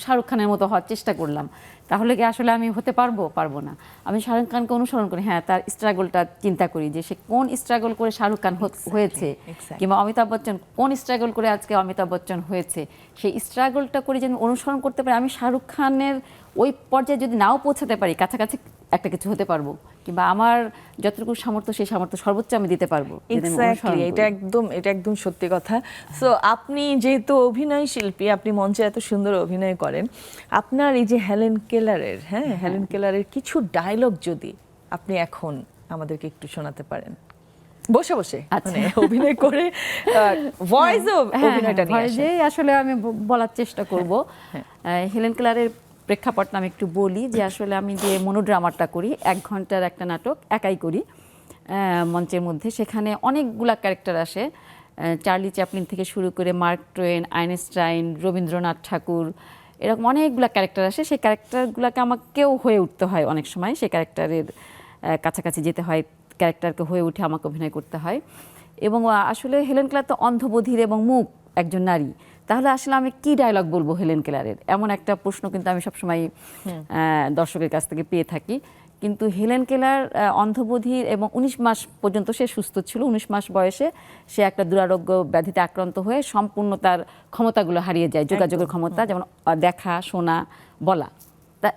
শাহরুখ খানের মতো হওয়ার চেষ্টা করলাম, তাহলে কি আসলে আমি হতে পারবো? পারবো না। আমি শাহরুখ খানকে অনুসরণ করি, হ্যাঁ, তার স্ট্রাগলটা চিন্তা করি যে সে কোন স্ট্রাগল করে শাহরুখ খান হয়েছে, exactly. কিংবা অমিতাভ বচ্চন কোন স্ট্রাগল করে আজকে অমিতাভ বচ্চন হয়েছে। সেই স্ট্রাগলটা করে যদি অনুসরণ করতে পারি, আমি শাহরুখ খানের ওই পর্যায়ে যদি নাও পৌঁছাতে পারি, কাছাকাছি একটা কিছু হতে পারবো, কিংবা আমার যতটুকু সামর্থ্য সেই সামর্থ্য সর্বোচ্চ আমি দিতে পারবো যদি আমি অনুসরণ এক্স্যাক্টলি, করি। এটা একদম সত্যি কথা। সো আপনি যেহেতু অভিনয় শিল্পী, আপনি মঞ্চে এত সুন্দর অভিনয় করেন, আপনার এই যে হেলেন কেলারের, হ্যাঁ, হেলেন কেলারের কিছু ডায়লগ যদি আপনি এখন আমাদেরকে একটু শোনাতে পারেন, বসে বসে, আচ্ছা। মানে অভিনয় করে ভয়েস অফ অভিনয়টা নিয়ে আসেন। ভয়েসে আসলে আমি বলার চেষ্টা করব। হেলেন কেলারের প্রেক্ষাপটটা আমি একটু বলি, যে আসলে আমি যে মনোড্রামাটা করি, 1 ঘন্টার একটা নাটক একাই করি মঞ্চের মধ্যে। সেখানে অনেকগুলা ক্যারেক্টার আসে, চার্লি চ্যাপলিন থেকে শুরু করে মার্ক টোয়েন, আইনস্টাইন, রবীন্দ্রনাথ ঠাকুর, এরকম অনেকগুলা ক্যারেক্টার আসে। সেই ক্যারেক্টারগুলোকে আমাকেও হয়ে উঠতে হয়, অনেক সময় সেই ক্যারেক্টারের কাছাকাছি যেতে হয়, ক্যারেক্টারকে হয়ে উঠে আমাকে অভিনয় করতে হয়। এবং আসলে হেলেন কেলার তো অন্ধবধির এবং মূক একজন নারী, তাহলে আসলে আমি কি ডায়লগ বলবো হেলেন কেলারের, এমন একটা প্রশ্ন কিন্তু আমি সবসময় দর্শকের কাছ থেকে পেয়ে থাকি। কিন্তু হেলেন কেলার অন্ধবধির এবং 19 মাস পর্যন্ত সে সুস্থ ছিল। 19 মাস বয়সে সে একটা দুরারোগ্য ব্যাধিতে আক্রান্ত হয়ে সম্পূর্ণ তার ক্ষমতাগুলো হারিয়ে যায়, যোগাযোগের ক্ষমতা, যেমন দেখা, শোনা, বলা।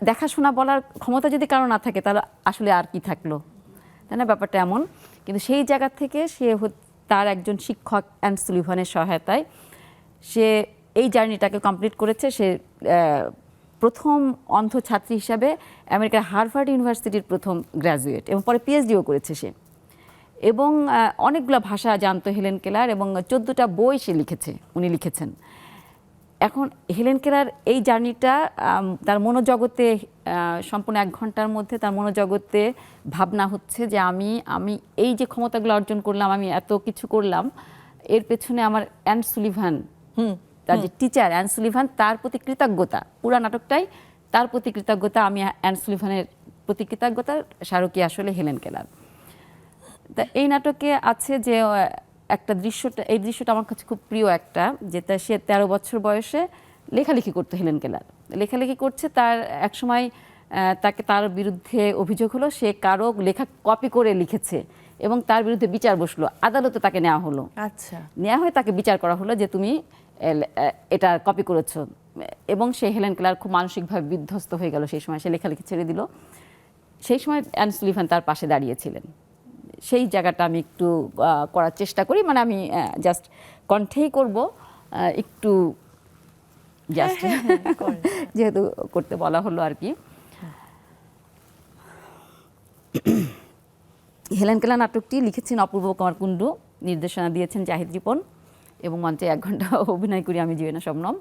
দেখা, শোনা, বলার ক্ষমতা যদি কারো না থাকে, তাহলে আসলে আর কি থাকলো, তাই না? ব্যাপারটা এমন। কিন্তু সেই জায়গা থেকে সে তার একজন শিক্ষক অ্যান সুলিভানের সহায়তায় সে এই জার্নিটাকে কমপ্লিট করেছে। সে প্রথম অন্ধ ছাত্রী হিসাবে আমেরিকার হার্ভার্ড ইউনিভার্সিটির প্রথম গ্র্যাজুয়েট, এবং পরে পিএইচডিও করেছে সে। এবং অনেকগুলো ভাষা জানতো হেলেন কেলার, এবং 14টা বই সে লিখেছেন। এখন হেলেন কেলার এই জার্নিটা তার মনোজগতে সম্পূর্ণ 1 ঘন্টার মধ্যে তার মনোজগতে ভাবনা হচ্ছে যে আমি এই যে ক্ষমতাগুলো অর্জন করলাম, আমি এত কিছু করলাম, এর পেছনে আমার অ্যান সুলিভান, তার যে টিচার অ্যান সুলিভান, তার প্রতি কৃতজ্ঞতা, পুরা নাটকটাই তার প্রতি কৃতজ্ঞতা, আমি অ্যান সুলিভানের প্রতি কৃতজ্ঞতা, শাহরুখী আসলে হেলেন কেলার। তা এই নাটকে আছে যে একটা দৃশ্যটা, এই দৃশ্যটা আমার কাছে খুব প্রিয় একটা, যেটা সে 13 বছর বয়সে লেখালেখি করতো। হেলেন কেলার লেখালেখি করছে, তার এক সময় তার বিরুদ্ধে অভিযোগ হলো সে কারো লেখা কপি করে লিখেছে, এবং তার বিরুদ্ধে বিচার বসলো, আদালতে তাকে নেওয়া হলো। আচ্ছা, নেওয়া হয়ে তাকে বিচার করা হলো যে তুমি এটা কপি করেছো, এবং সে হেলেন কেলার খুব মানসিকভাবে বিধ্বস্ত হয়ে গেল। সেই সময় সে লেখালেখি ছেড়ে দিল। সেই সময় অ্যান সুলিভান তার পাশে দাঁড়িয়েছিলেন। সেই জায়গাটা আমি একটু করার চেষ্টা করি, মানে আমি জাস্ট কণ্ঠেই করব, একটু জাস্ট যেহেতু করতে বলা হলো আর কি। হেলেন কেলার নাটকটি লিখেছেন অপূর্ব কুমার কুণ্ডু, নির্দেশনা দিয়েছেন জাহিদ রিপন, এবং মঞ্চে 1 ঘন্টা অভিনয় করি আমি, জুয়েনা শবনম।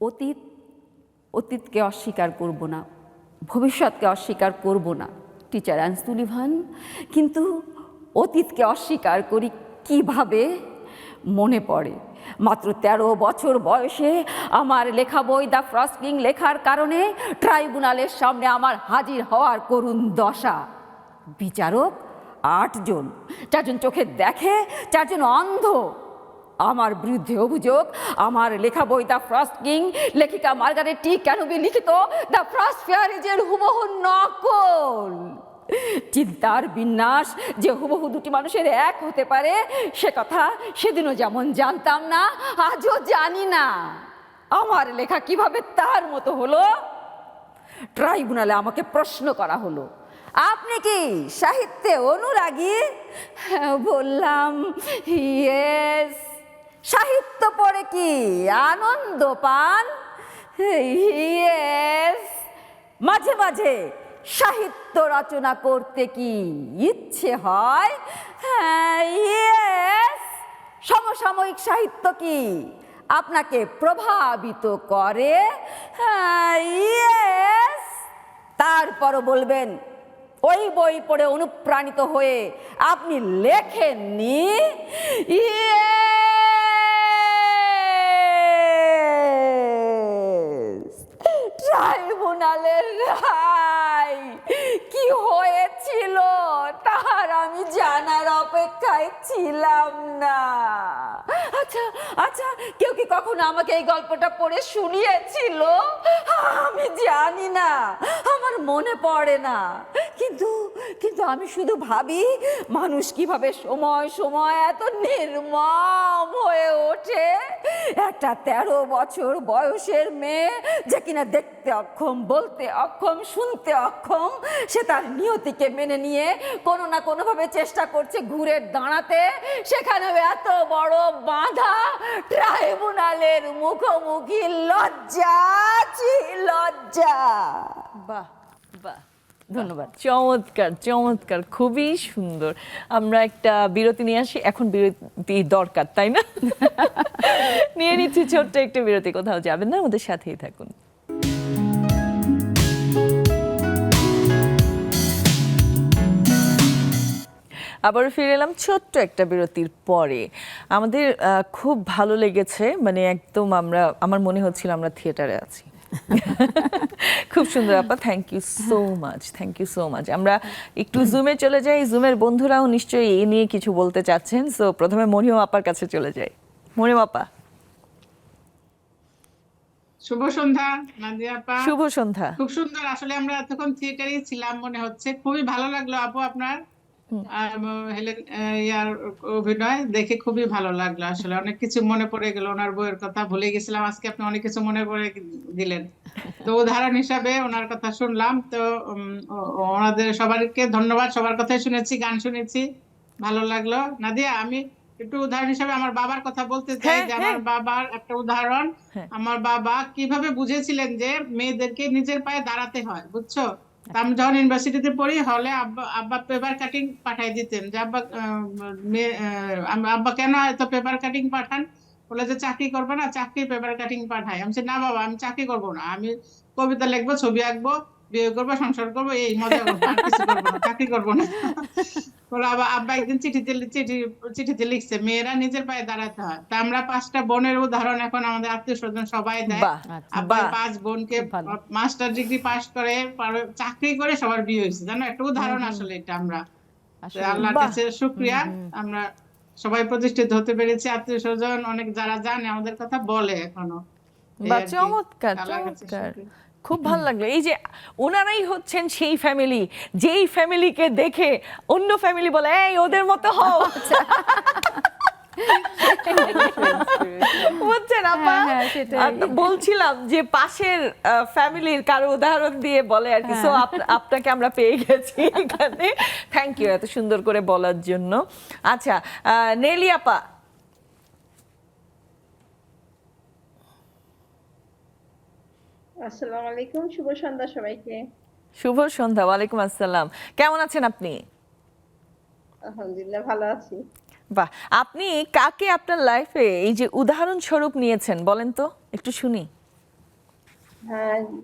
অতীত অতীতকে অস্বীকার করব না, ভবিষ্যৎকে অস্বীকার করব না, টিচার অ্যান সুলিভান, কিন্তু অতীতকে অস্বীকার করি কিভাবে? মনে পড়ে মাত্র 13 বছর বয়সে আমার লেখা বই দ্য ফ্রস্ট কিং লেখার কারণে ট্রাইব্যুনালের সামনে আমার হাজির হওয়ার করুণ দশা। বিচারক 8 জন, 4 জন চোখে দেখে, 4 জন অন্ধ। আমার বিরুদ্ধে অভিযোগ, আমার লেখা বই দ্য ফ্রস্ট কিং লেখিকা মার্গারেট টি ক্যানবি লিখিত দ্য ফ্রস্ট ফেয়ারিজের হুবহু নকল। চিন্তার বিন্যাস যে হুবহু দুটি মানুষের এক হতে পারে সে কথা সেদিনও যেমন জানতাম না, আজও জানি না। আমার লেখা কিভাবে তার মতো হলো? ট্রাইব্যুনালে আমাকে প্রশ্ন করা হলো, আপনি কি সাহিত্যে অনুরাগী? বললাম ইয়েস। সাহিত্য পড়ে কি আনন্দ পান? ইয়েস। মাঝে মাঝে সাহিত্য রচনা করতে কি ইচ্ছে হয়? ইয়েস। সমসাময়িক সাহিত্য কি আপনাকে প্রভাবিত করে? ইয়েস। তারপরও বলবেন ওই বই পড়ে অনুপ্রাণিত হয়ে আপনি লেখেননি? ইয়েস। ট্রাইব্যুনালের রায় কি হয়েছিল তার আমি জানার অপেক্ষায় ছিলাম না। আচ্ছা আচ্ছা, কেউ কি কখনো আমাকে এই গল্পটা পড়ে শুনিয়েছিল? আমি জানি না, আমার মনে পড়ে না। কিন্তু কিন্তু আমি শুধু ভাবি মানুষ কিভাবে সময় সময় এত নির্মম হয়ে ওঠে। একটা 13 বছর বয়সের মেয়ে যে কিনা দেখতে অক্ষম, বলতে অক্ষম, শুনতে অক্ষম, সে তার নিয়তিকে মেনে নিয়ে কোনো না কোনোভাবে চেষ্টা করছে ঘুরে দাঁড়াতে, সেখানেও এত বড় বাধা। ট্রাইব্যুনালের মুখোমুখি লজ্জা, লজ্জা। বাহ বাহ, ধন্যবাদ। চমৎকার চমৎকার, খুবই সুন্দর। আমরা একটা বিরতি নিয়ে আসি, এখন বিরতি দরকার তাই না? নিয়ে নিচ্ছি ছোট্ট একটা বিরতি, কোথাও যাবেন না, আমাদের সাথেই থাকুন। আবার ফিরে এলাম ছোট্ট একটা বিরতির পরে। আমাদের খুব ভালো লেগেছে, মানে একদম আমার মনে হচ্ছিল আমরা থিয়েটারে আছি। খুব সুন্দর আপা, thank you so much, thank you so much. আমরা একটু জুমে চলে যাই, জুমের বন্ধুরাও নিশ্চয়ই এই নিয়ে কিছু বলতে চাচ্ছেন। সো প্রথমে মরিয়ম আপার কাছে চলে যাই। মরিয়ম আপা। শুভ সন্ধ্যা নাদিয়া আপা। শুভ সন্ধ্যা। খুব সুন্দর, আসলে আমরা এতক্ষণ থিয়েটারেই ছিলাম মনে হচ্ছে। খুবই ভালো লাগলো আপু আপনার হেলেন ইয়ার অভিনয় দেখে, খুবই ভালো লাগলো। আসলে অনেক কিছু মনে পড়ে গেল, ওনার বইয়ের কথা ভুলে গেছিলাম, আজকে আপনি অনেক কিছু মনে পড়ে দিলেন। তো উদাহরণ হিসাবে ওনার কথা শুনলাম, তো ওনাদের সবাইকে ধন্যবাদ। সবার কথাই শুনেছি, গান শুনেছি, ভালো লাগলো। নাদিয়া, আমি একটু উদাহরণ হিসাবে আমার বাবার কথা বলতে চাই। যে আমার বাবার একটা উদাহরণ, আমার বাবা কিভাবে বুঝেছিলেন যে মেয়েদেরকে নিজের পায়ে দাঁড়াতে হয়, বুঝছো? আমি যখন ইউনিভার্সিটিতে পড়ি, হলে আব্বা পেপার কাটিং পাঠাই দিতেন। যে আব্বা কেন এত পেপার কাটিং পাঠান? বলে যে চাকরি করবে না, চাকরি পেপার কাটিং পাঠায়। আমি না বাবা, আমি চাকরি করবো না, আমি কবিতা লিখবো, ছবি আঁকবো, বিয়ে করবো, সংসার করবো, এই মজা করবো, আর কিছু করবো না, চাকরি করবো না। বলে আব্বা একদিন চিঠিতে লিখছে মেয়েরা নিজের পায়ে দাঁড়াতে হয়। তা আমরা 5টা বোনের উদাহরণ এখন আমাদের আত্মীয় স্বজন সবাই দেয়। আব্বা 5 বোনকে মাস্টার ডিগ্রি পাস করে চাকরি করে সবার বিয়ে হয়েছে, জানো? একটা উদাহরণ আসলে এটা। আমরা আল্লাহর কাছে শুকরিয়া, আমরা সবাই প্রতিষ্ঠিত হতে পেরেছি। আত্মীয় স্বজন অনেক যারা জানে আমাদের কথা বলে এখনো। চমৎকার চমৎকার, খুব ভালো লাগলো। এই যে ওনারাই হচ্ছেন সেই ফ্যামিলি, যেই ফ্যামিলিকে দেখে অন্য ফ্যামিলি বলে এই ওদের মতো হও। বুঝছেন আপা? বলছিলাম যে পাশের ফ্যামিলির কারো উদাহরণ দিয়ে বলে আর কি। সো আপনাকে আমরা পেয়ে গেছি এখানে। থ্যাংক ইউ এত সুন্দর করে বলার জন্য। আচ্ছা নেলি আপা। আসসালামু আলাইকুম, শুভ সন্ধ্যা সবাইকে। শুভ সন্ধ্যা। ওয়ালাইকুম আসসালাম। কেমন আছেন আপনি? আলহামদুলিল্লাহ ভালো আছি। বাহ, আপনি কাকে আপনার লাইফে এই যে উদাহরণ স্বরূপ নিয়েছেন বলেন তো, একটু শুনি।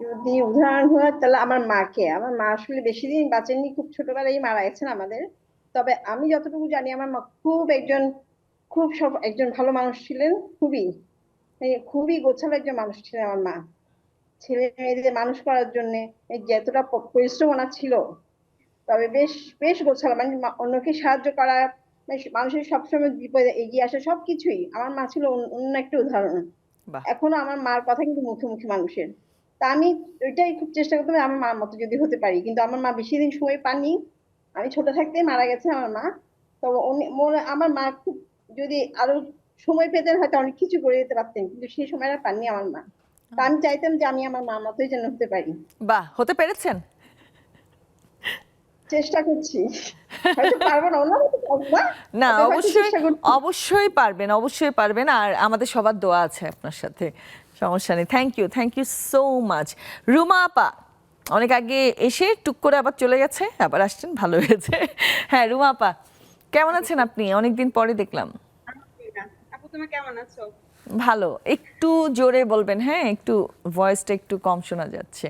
যদি উদাহরণ হয় তাহলে আমার মাকে, আমার মা আসলে বেশি দিন বাঁচেননি, খুব ছোটবেলায় মারা গেছেন আমাদের। তবে আমি যতটুকু জানি আমার মা একজন ভালো মানুষ ছিলেন, খুবই গোছালো একজন মানুষ ছিলেন আমার মা। ছেলে মেয়েদের মানুষ করার জন্য যতটা পরিশ্রম ওনার ছিল, তবে বেশ বেশ গোছালো, মানে অন্যকে সাহায্য করা, মানে মানুষের সবসময় বিপদে এগিয়ে আসা, সবকিছুই আমার মা ছিল অন্য একটা উদাহরণ। বাহ। এখনো আমার মার কথা কিন্তু মুখে মুখে মানুষের। তা আমি ওইটাই খুব চেষ্টা করতাম যে আমার মার মতো যদি হতে পারি, কিন্তু আমার মা বেশি দিন সময় পাননি, আমি ছোট থাকতেই মারা গেছে আমার মা। তো আমার মা খুব, যদি আরো সময় পেতেন হয়তো অনেক কিছু করে দিতে পারতেন, কিন্তু সেই সময়টা পাননি আমার মা। তা আমি চাইতাম যে আমি আমার মার মতোই যেন হতে পারি। বাহ, হতে পেরেছেন? চেষ্টা করছি, হয়তো পারবো না, ওনার মতো পারবো না, না, তবে হয়তো অবশ্যই চেষ্টা করছি। অবশ্যই পারবেন, অবশ্যই পারবেন। আর আমাদের সবার দোয়া আছে আপনার সাথে, সমস্যা নেই। Thank you so much. Ruma আপা অনেক আগে এসে টুক করে আবার চলে গেছে, আবার আসছেন, ভালো হয়েছে। হ্যাঁ রুমা আপা, কেমন আছেন আপনি? অনেকদিন পরে দেখলাম। আপু তুমি কেমন আছো? ভালো, একটু জোরে বলবেন, হ্যাঁ একটু ভয়েসটা একটু কম শোনা যাচ্ছে।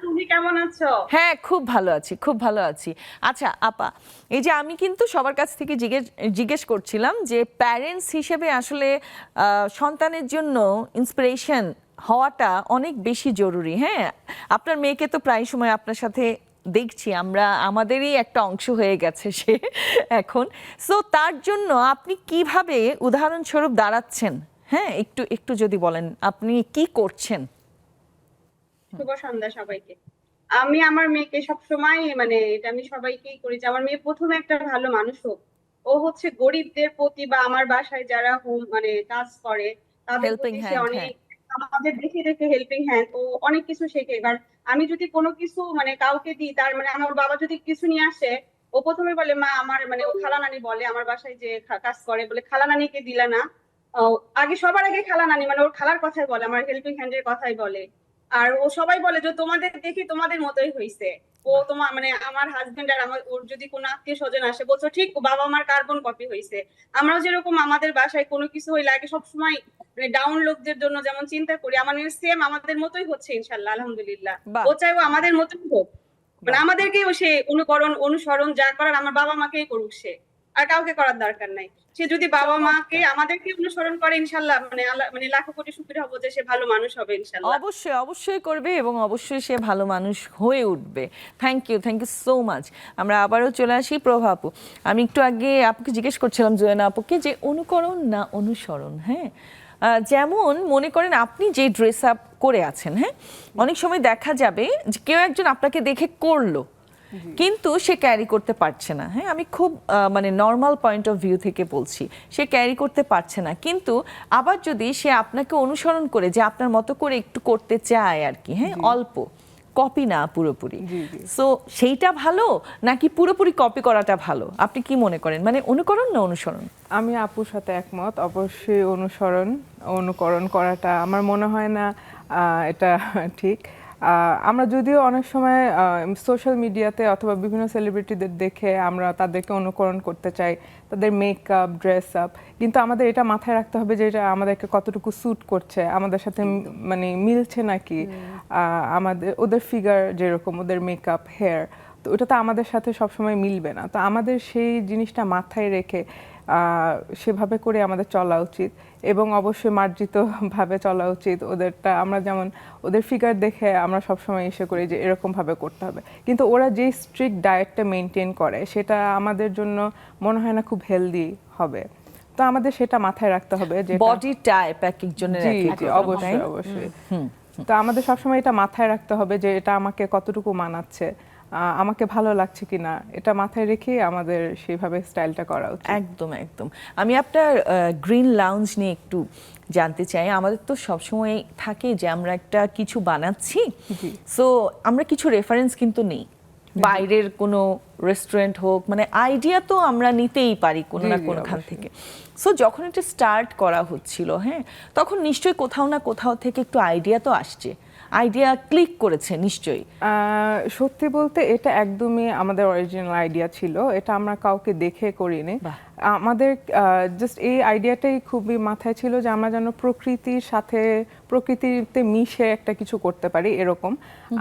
তুমি কেমন আছো? হ্যাঁ খুব ভালো আছি, খুব ভালো আছি। আচ্ছা আপা, এই যে আমি কিন্তু সবার কাছ থেকে জিজ্ঞেস করছিলাম যে প্যারেন্টস হিসেবে আসলে সন্তানের জন্য ইন্সপিরেশন হওয়াটা অনেক বেশি জরুরি। হ্যাঁ, আপনার মেয়েকে তো প্রায় সময় আপনার সাথে দেখছি আমরা, আমাদেরই একটা অংশ হয়ে গেছে সে এখন। সো তার জন্য আপনি কিভাবে উদাহরণস্বরূপ দাঁড়াচ্ছেন? হ্যাঁ একটু যদি বলেন আপনি কি করছেন। শুভ সন্ধ্যা সবাইকে। আমি আমার মেয়েকে সবসময়, মানে এটা আমি সবাইকেই করি যে আমার মেয়ে প্রথমে একটা ভালো মানুষ হোক। ও হচ্ছে গরিবদের প্রতি বা আমার বাসায় যারা মানে কাজ করে তাদের হেল্পিং প্রতি সে হ্যান্ড, অনেক, হ্যাঁ। আমাদের দেখে দেখে হেল্পিং হ্যান্ড, ও অনেক কিছু শেখে। এবার আমি যদি কোনো কিছু মানে কাউকে দিই, তার মানে আমার বাবা যদি কিছু নিয়ে আসে, ও প্রথমে বলে মা আমার, মানে ও খালা নানি বলে আমার বাসায় যে কাজ করে, বলে খালা নানিকে দিলা না। আগে সবার আগে খালা নানি, মানে ওর খালার কথাই বলে, আমার হেল্পিং হ্যান্ডের কথাই বলে। আর ও সবাই বলে যে তোমাদের দেখি তোমাদের মতোই হয়েছে। ও তোমার, মানে আমার হাজবেন্ড আর আমার, ওর যদি কোনো আত্মীয় স্বজন আসে বলছো ঠিক বাবা আমার কার্বন কপি হয়েছে। আমরাও যেরকম আমাদের বাসায় কোনো কিছু হইলে আগে সবসময় মানে ডাউন লোকদের জন্য যেমন চিন্তা করি, আমার সেম আমাদের মতোই হচ্ছে ইনশাল্লাহ, আলহামদুলিল্লাহ। বাহ। ও চাইবো আমাদের মতোই হোক, মানে আমাদেরকেও সে অনুসরণ যা করার আমার বাবা মাকেই করুক, সে আর কাউকে করার দরকার নাই। সে যদি বাবা মাকে আমাদেরকে অনুসরণ করে ইনশাল্লাহ, মানে আল্লাহ, মানে লাখো কোটি শুকরিয়া হবো যে সে ভালো মানুষ হবে ইনশাল্লাহ। অবশ্যই অবশ্যই করবে এবং অবশ্যই সে ভালো মানুষ হয়ে উঠবে। Thank you so much. আমরা আবারও চলে আসি প্রভা আপু। আমি একটু আগে আপুকে জিজ্ঞেস করছিলাম, জয়না আপুকে, যে অনুকরণ না অনুসরণ। হ্যাঁ, যেমন মনে করেন আপনি যে ড্রেস আপ করে আছেন, হ্যাঁ অনেক সময় দেখা যাবে যে কেউ একজন আপনাকে দেখে করলো কিন্তু সে ক্যারি করতে পারছে না। হ্যাঁ, আমি খুব মানে নর্মাল পয়েন্ট অফ ভিউ থেকে বলছি, সে ক্যারি করতে পারছে না, কিন্তু আবার যদি সে আপনাকে অনুসরণ করে যে আপনার মতো করে একটু করতে চায় আর কি, হ্যাঁ অল্প, কপি না পুরোপুরি, সো সেইটা ভালো নাকি পুরোপুরি কপি করাটা ভালো? আপনি কি মনে করেন, মানে অনুকরণ না অনুসরণ? আমি আপুর সাথে একমত, অবশ্যই অনুকরণ করাটা আমার মনে হয় না এটা ঠিক। আমরা যদিও অনেক সময় সোশ্যাল মিডিয়াতে অথবা বিভিন্ন সেলিব্রিটিদের দেখে আমরা তাদেরকে অনুকরণ করতে চাই, তাদের মেকআপ, ড্রেস আপ, কিন্তু আমাদের এটা মাথায় রাখতে হবে যে এটা আমাদেরকে কতটুকু স্যুট করছে, আমাদের সাথে মানে মিলছে নাকি, আমাদের ওদের ফিগার যেরকম, ওদের মেকআপ, হেয়ার, তো ওটা তো আমাদের সাথে সবসময় মিলবে না। তো আমাদের সেই জিনিসটা মাথায় রেখে সেভাবে করে আমাদের চলা উচিত এবং অবশ্যই মার্জিতভাবে চলা উচিত। ওদেরটা আমরা যেমন ওদের ফিগার দেখে আমরা সবসময় এসে করি যে এরকমভাবে করতে হবে, কিন্তু ওরা যে স্ট্রিক্ট ডায়েটটা মেনটেন করে সেটা আমাদের জন্য মনে হয় না খুব হেলদি হবে। তো আমাদের সেটা মাথায় রাখতে হবে যে বডি টাইপ এক একজনের এক এক রকম, অবশ্যই অবশ্যই। তো আমাদের সবসময় এটা মাথায় রাখতে হবে যে এটা আমাকে কতটুকু মানাচ্ছে, আমাকে ভালো লাগছে কিনা, এটা মাথায় রেখে আমাদের সেইভাবে স্টাইলটা করা উচিত। একদম। আমি আপনার গ্রিন লাউঞ্জ নিয়ে একটু জানতে চাই। আমাদের তো সবসময় থাকে যে আমরা একটা কিছু বানাচ্ছি, সো আমরা কিছু রেফারেন্স কিন্তু নেই, বাইরের কোনো রেস্টুরেন্ট হোক, মানে আইডিয়া তো আমরা নিতেই পারি কোনো না কোনোখান থেকে। সো যখন এটা স্টার্ট করা হচ্ছিল, হ্যাঁ তখন নিশ্চয়ই কোথাও না কোথাও থেকে একটু আইডিয়া তো আসছে। আইডিয়া ক্লিক করেছে নিশ্চয়ই? সত্যি বলতে এটা একদমই আমাদের অরিজিনাল আইডিয়া ছিল, এটা আমরা কাউকে দেখে করিনি। আমাদের জাস্ট এই আইডিয়াটাই খুবই মাথায় ছিল যে আমরা যেন প্রকৃতির সাথে, প্রকৃতিতে মিশে একটা কিছু করতে পারি এরকম।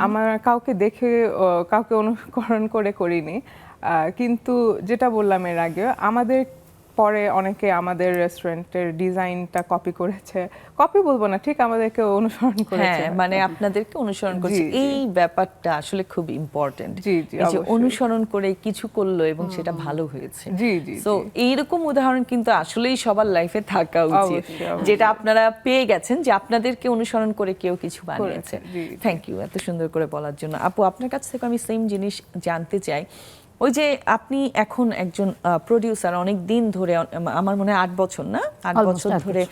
আমরা কাউকে দেখে কাউকে অনুকরণ করে করিনি, কিন্তু যেটা বললাম এর আগে, আমাদের পরে অনেকে আমাদের রেস্টুরেন্টের ডিজাইনটা কপি করেছে, কপি বলবো না, ঠিক আমাদেরকে অনুসরণ করেছে। হ্যাঁ, মানে আপনাদেরকে অনুসরণ করছে, এই ব্যাপারটা আসলে খুব ইম্পর্টেন্ট। জি জি, এই যে অনুসরণ করে কিছু করলো এবং সেটা ভালো হয়েছে। জি জি। তো এইরকম উদাহরণ কিন্তু আসলেই সবার লাইফে থাকা উচিত, যেটা আপনারা পেয়ে গেছেন যে আপনাদেরকে অনুসরণ করে কেউ কিছু বানিয়েছে। থ্যাংক ইউ এত সুন্দর করে বলার জন্য। আপু, আপনার কাছ থেকে আমি সেম জিনিস জানতে চাই। ওই যে আপনি এখন একজন প্রোডিউসার, অনেক দিন ধরে, আমার মনে হয় 8 বছর না, 8 বছর ধরে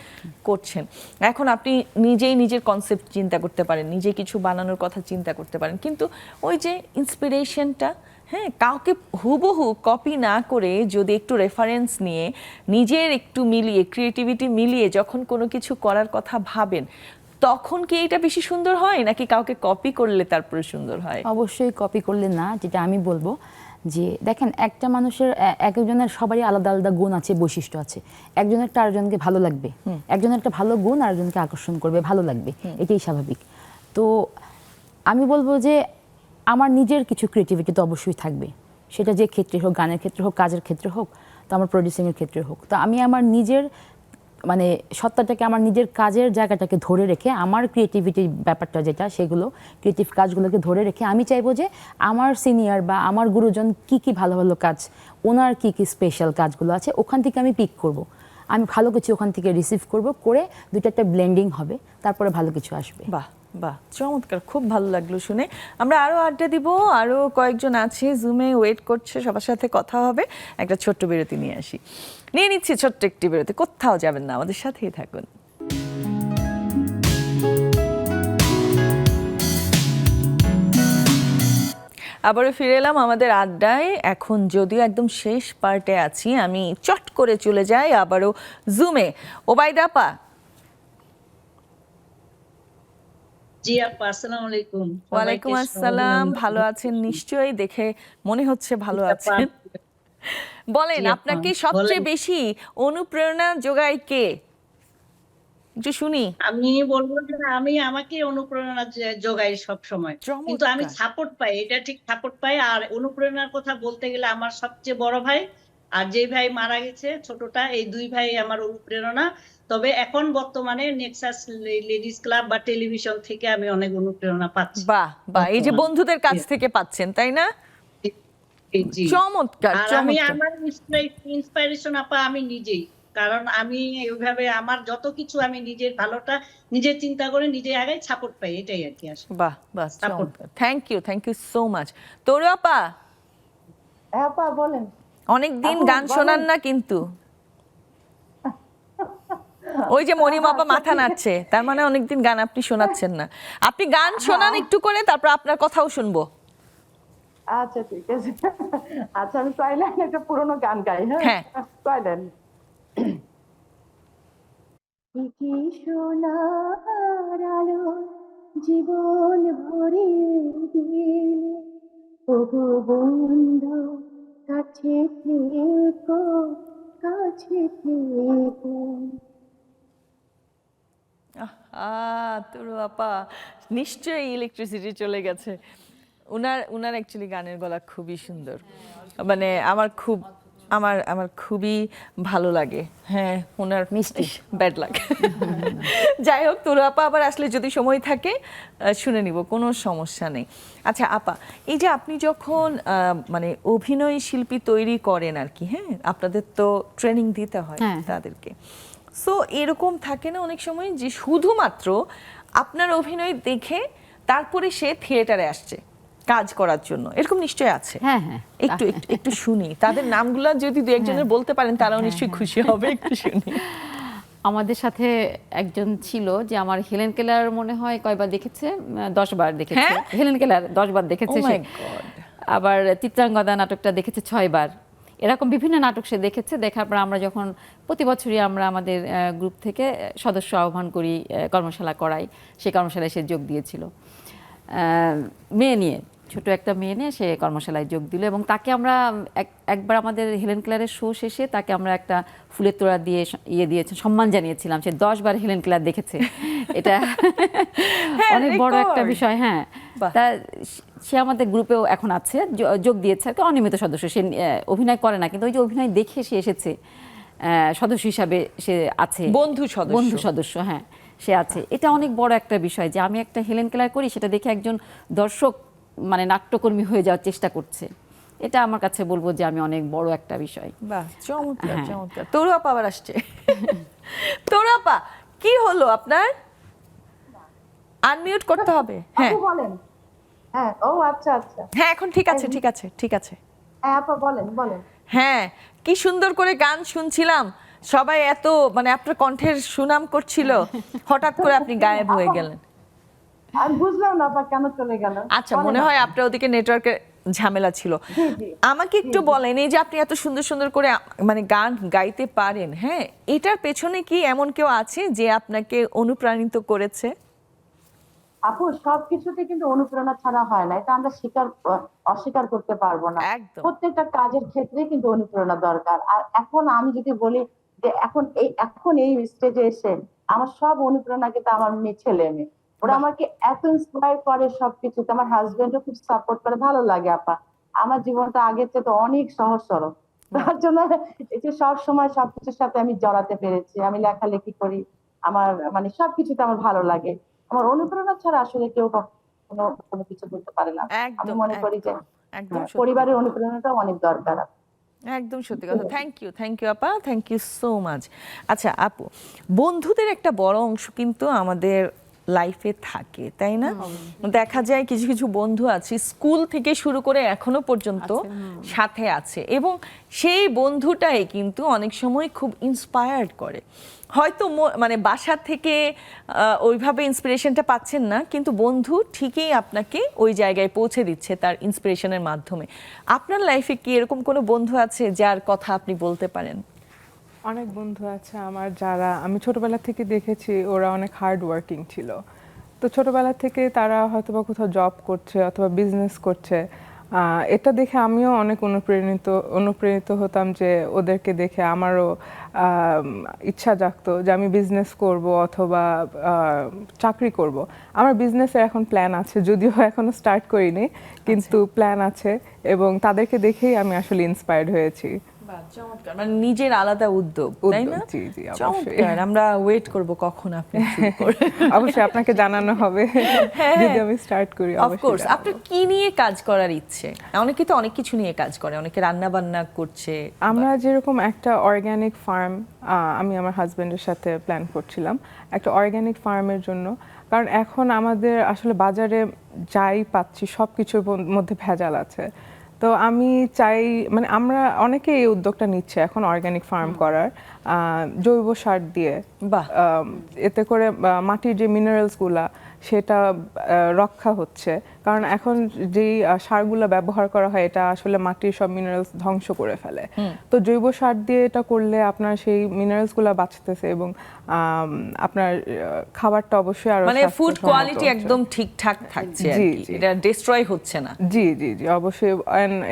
করছেন। এখন আপনি নিজেই নিজের কনসেপ্ট চিন্তা করতে পারেন, নিজে কিছু বানানোর কথা চিন্তা করতে পারেন, কিন্তু ওই যে ইন্সপিরেশনটা, হ্যাঁ, কাউকে হুবহু কপি না করে যদি একটু রেফারেন্স নিয়ে নিজের একটু মিলিয়ে, ক্রিয়েটিভিটি মিলিয়ে যখন কোনো কিছু করার কথা ভাবেন, তখন কি এটা বেশি সুন্দর হয় নাকি কাউকে কপি করলে তারপরে সুন্দর হয়? অবশ্যই কপি করলে না, যেটা আমি বলবো যে দেখেন, একটা মানুষের এক একজনের সবারই আলাদা আলাদা গুণ আছে, বৈশিষ্ট্য আছে। একজনের একটা আরেকজনকে ভালো লাগবে, একজনের একটা ভালো গুণ আরেকজনকে আকর্ষণ করবে, ভালো লাগবে, এটাই স্বাভাবিক। তো আমি বলবো যে আমার নিজের কিছু ক্রিয়েটিভিটি তো অবশ্যই থাকবে, সেটা যে ক্ষেত্রে হোক, গানের ক্ষেত্রে হোক, কাজের ক্ষেত্রে হোক, তো আমার প্রডিউসিংয়ের ক্ষেত্রে হোক। তো আমি আমার নিজের মানে সত্তাটাকে, আমার নিজের কাজের জায়গাটাকে ধরে রেখে, আমার ক্রিয়েটিভিটির ব্যাপারটা যেটা, সেগুলো ক্রিয়েটিভ কাজগুলোকে ধরে রেখে আমি চাইবো যে আমার সিনিয়র বা আমার গুরুজন কি কি ভালো ভালো কাজ, ওনার কি কি স্পেশাল কাজগুলো আছে, ওখান থেকে আমি পিক করব। আমি ভালো কিছু ওখান থেকে রিসিভ করব, করে দুইটা একটা ব্লেন্ডিং হবে, তারপরে ভালো কিছু আসবে। বাহ বাহ, চমৎকার, খুব ভালো লাগলো শুনে। আমরা আরো আড্ডা দিব, আরো কয়েকজন আছে জুমে ওয়েট করছে, সবার সাথে কথা হবে। একটা ছোট্ট বিরতি নিয়ে আসি, নিয়ে নিচ্ছি ছোট্ট একটি বিরতি, কোথাও যাবেন না, আমাদের সাথেই থাকুন। আবারও ফিরে এলাম আমাদের আড্ডায়। এখন যদিও একদম শেষ পার্টে আছি, আমি চট করে চলে যাই আবারও জুমে। ওবায়দা আপা। জি আপা, আসসালামু আলাইকুম। ওয়ালাইকুম আসসালাম, ভালো আছেন নিশ্চয়ই, দেখে মনে হচ্ছে ভালো আছেন। বলেন, আপনাকে সবচেয়ে বেশি অনুপ্রেরণা যোগায় কে, একটু শুনি। আমি বলবো যে আমি আমাকে অনুপ্রেরণা যোগাই সব সময়, কিন্তু আমি সাপোর্ট পাই, এটা ঠিক সাপোর্ট পাই। আর অনুপ্রেরণার কথা বলতে গেলে আমার সবচেয়ে বড় ভাই আর যে ভাই মারা গেছে ছোটটা, এই দুই ভাই আমার অনুপ্রেরণা। তবে এখন বর্তমানে নেক্সাস লেডিস ক্লাব বা টেলিভিশন থেকে আমি অনেক অনুপ্রেরণা পাচ্ছি। বাহ বাহ, এই যে বন্ধুদের কাছ থেকে পাচ্ছেন, তাই না? চমৎকার। আর আমি আমার ইন্সপিরেশন আপা আমি নিজেই, কারণ আমি এইভাবে আমার যত কিছু আমি নিজের ভালোটা নিজে চিন্তা করে নিজে আগে সাপোর্ট পাই, এটাই আর কি আসলে। বাহ বাহ, চমৎকার, থ্যাংক ইউ সো মাচ। তোর আপা, আপা বলেন। অনেক দিন গান শোনান না কিন্তু। ওই যে মনিম আপা মাথা নাড়ছে, তার মানে অনেকদিন গান আপনি শোনাচ্ছেন না। আপনি গান শোনান একটু করে, তারপর আপনার কথাও শুনবো। আচ্ছা ঠিক আছে। আচ্ছা, আমি টয়লেট একটা পুরোনো গান গাই। হ্যাঁ, টয়লেট। কি সোনার আলো জীবন ভরে দিলে, ওগো বন্ধু কাছে থেকো, কাছে থেকো। তোর আপা নিশ্চয়ই ইলেকট্রিসিটি চলে গেছে। উনার অ্যাকচুয়ালি গানের গলা খুবই সুন্দর, মানে আমার খুবই ভালো লাগে। হ্যাঁ, ওনার মিষ্টি ব্যাড লাগে। যাই হোক, তোর আপা আবার আসলে যদি সময় থাকে শুনে নিব, কোনো সমস্যা নেই। আচ্ছা আপা, এই যে আপনি যখন মানে অভিনয় শিল্পী তৈরি করেন আর কি, হ্যাঁ, আপনাদের তো ট্রেনিং দিতে হয় তাদেরকে। সো এরকম থাকে না অনেক সময় যে শুধুমাত্র আপনার অভিনয় দেখে তারপরে সে থিয়েটারে আসছে কাজ করার জন্য, এরকম নিশ্চয়ই আছে? হ্যাঁ হ্যাঁ, একটু একটু শুনি তাদের নামগুলো, যদি দু একজনের বলতে পারেন তারাও নিশ্চয়ই খুশি হবে, একটু শুনি। আমাদের সাথে একজন ছিল যে আমার হেলেন কেলার মনে হয় কয়বার দেখেছে, 10 বার দেখেছে। হেলেন কেলার 10 বার দেখেছে সে। আবার চিত্রাঙ্গদা নাটকটা দেখেছে 6 বার। এরকম বিভিন্ন নাটক সে দেখেছে। দেখার পর আমরা যখন প্রতি বছরই আমরা আমাদের গ্রুপ থেকে সদস্য আহ্বান করি, কর্মশালা করাই, সেই কর্মশালায় সে যোগ দিয়েছিল। মেয়ে নিয়ে, ছোট একটা মেয়ে নিয়ে সে কর্মশালায় যোগ দিল এবং তাকে আমরা একবার আমাদের হেলেন ক্লারের শো শেষে তাকে আমরা একটা ফুলের তোড়া দিয়ে দিয়েছে, সম্মান জানিয়েছিলাম। সে 10 বার হেলেন ক্লার দেখেছে। এটা অনেক বড় একটা বিষয়। হ্যাঁ, তা সে আমাদের গ্রুপেও এখন আছে, যোগ দিয়েছে আর কি, অনিয়মিত সদস্য। সে অভিনয় করে না, কিন্তু ওই যে অভিনয় দেখে সে এসেছে, সদস্য হিসাবে সে আছে, বন্ধু সদস্য। হ্যাঁ, সে আছে। এটা অনেক বড় একটা বিষয় যে আমি একটা হেলেন ক্লার করি, সেটা দেখে একজন দর্শক মানে নাট্যকর্মী হয়ে যাওয়ার চেষ্টা করছে। এটা আমার কাছে বলবো যে আমি অনেক বড় একটা বিষয়। বাহ, চমৎকার চমৎকার। তরু আপা আবার আসছে। তরু আপা, কি হলো আপনার? আনমিউট করতে হবে। হ্যাঁ বলেন। হ্যাঁ, ও আচ্ছা আচ্ছা। হ্যাঁ, এখন ঠিক আছে, ঠিক আছে, ঠিক আছে। হ্যাঁ আপা বলেন বলেন। হ্যাঁ, কি সুন্দর করে গান শুনছিলাম, সবাই এত মানে আপনার কণ্ঠের সুনাম করছিল, হঠাৎ করে আপনি গায়েব হয়ে গেলেন। আমি বুঝলাম না আপা কেন চলে গেল। আচ্ছা, মনে হয় আপনার ওদিকে নেটওয়ার্কের ঝামেলা ছিল। আমাকে একটু বলেন, এই যে আপনি এত সুন্দর সুন্দর করে মানে গান গাইতে পারেন, হ্যাঁ, এটার পেছনে কি এমন কেউ আছে যে আপনাকে অনুপ্রাণিত করেছে? আপু, সবকিছুতে কিন্তু অনুপ্রেরণা ছাড়া হয় না, এটা আমরা অস্বীকার করতে পারবো না। প্রত্যেকটা কাজের ক্ষেত্রে কিন্তু অনুপ্রেরণা দরকার। আর এখন আমি যদি বলি যে এখন এই স্টেজে এসে আমার সব অনুপ্রেরণা কিন্তু আমার ছেলে মেয়ে, ওরা আমাকে এত ইন্সপায়ার করে সবকিছুতে। আমার হাজবেন্ডও খুব সাপোর্ট করে। ভালো লাগে আপা, আমার জীবনটা আগের চেয়ে অনেক সহজ সরল। তার জন্য এই যে সব সময় সবকিছুর সাথে আমি জড়াতে পেরেছি। আমি লেখালেখি করি, আমার মানে সবকিছুতে আমার ভালো লাগে। আমার অনুপ্রেরণা ছাড়া আসলে কেউ কোনো কিছু করতে পারে না। আমি মনে করি যে পরিবারের অনুপ্রেরণাটাও অনেক দরকার। একদম সত্যি কথা। থ্যাংক ইউ আপা, থ্যাংক ইউ সো মাচ। আচ্ছা আপু, বন্ধুদের একটা বড় অংশ কিন্তু আমাদের লাইফে থাকে, তাই না? দেখা যায় কিছু কিছু বন্ধু আছে স্কুল থেকে শুরু করে এখনো পর্যন্ত সাথে আছে, এবং সেই বন্ধুটাই কিন্তু অনেক সময় খুব ইন্সপায়ার্ড করে। হয়তো মানে বাসা থেকে ওইভাবে ইন্সপিরেশনটা পাচ্ছেন না, কিন্তু বন্ধু ঠিকই আপনাকে ওই জায়গায় পৌঁছে দিচ্ছে তার ইন্সপিরেশনের মাধ্যমে। আপনার লাইফে কি এরকম কোনো বন্ধু আছে যার কথা আপনি বলতে পারেন? অনেক বন্ধু আছে আমার, যারা আমি ছোটবেলা থেকে দেখেছি ওরা অনেক হার্ড ওয়ার্কিং ছিল। তো ছোটবেলা থেকে তারা হয়তো বা কোথাও জব করছে অথবা বিজনেস করছে, এটা দেখে আমিও অনেক অনুপ্রাণিত হতাম যে ওদেরকে দেখে আমারও ইচ্ছা জাগতো যে আমি বিজনেস করব অথবা চাকরি করব। আমার বিজনেসের এখন প্ল্যান আছে, যদিও এখনো স্টার্ট করিনি, কিন্তু প্ল্যান আছে, এবং তাদেরকে দেখেই আমি আসলে ইন্সপায়ার্ড হয়েছি। চমৎকার, মানে নিজের আলাদা উদ্যোগ, তাই না? জি জি, চমৎকার। আমরা ওয়েট করব কখন আপনি শুরু করবেন। অবশ্যই আপনাকে জানানো হবে যদি আমি স্টার্ট করি। অফকোর্স। আপনার কি নিয়ে কাজ করার ইচ্ছে? অনেকে তো অনেক কিছু নিয়ে কাজ করে, অনেকে রান্না বান্না করছে। আমরা যেরকম একটা অর্গানিক ফার্ম, আমি আমার হাজবেন্ডের সাথে প্ল্যান করছিলাম একটা অর্গানিক ফার্মের জন্য, কারণ এখন আমাদের আসলে বাজারে যাই পাচ্ছি সব কিছুর মধ্যে ভেজাল আছে। তো আমি চাই, মানে আমরা অনেকে এই উদ্যোগটা নিচ্ছে এখন অর্গানিক ফার্ম করার, জৈব সার দিয়ে। এতে করে মাটির যে মিনারেলসগুলা সেটা রক্ষা হচ্ছে, কারণ এখন যেই সারগুলো ব্যবহার করা হয় এটা আসলে মাটির সব মিনারেলস ধ্বংস করে ফেলে। তো জৈব সার দিয়ে এটা করলে আপনার সেই মিনারেলসগুলো বাঁচতেছে, এবং আপনার খাবারটা অবশ্যই আরো মানে ফুড কোয়ালিটি একদম ঠিকঠাক থাকছে, এটা ডিস্ট্রয় হচ্ছে না। জি জি জি, অবশ্যই।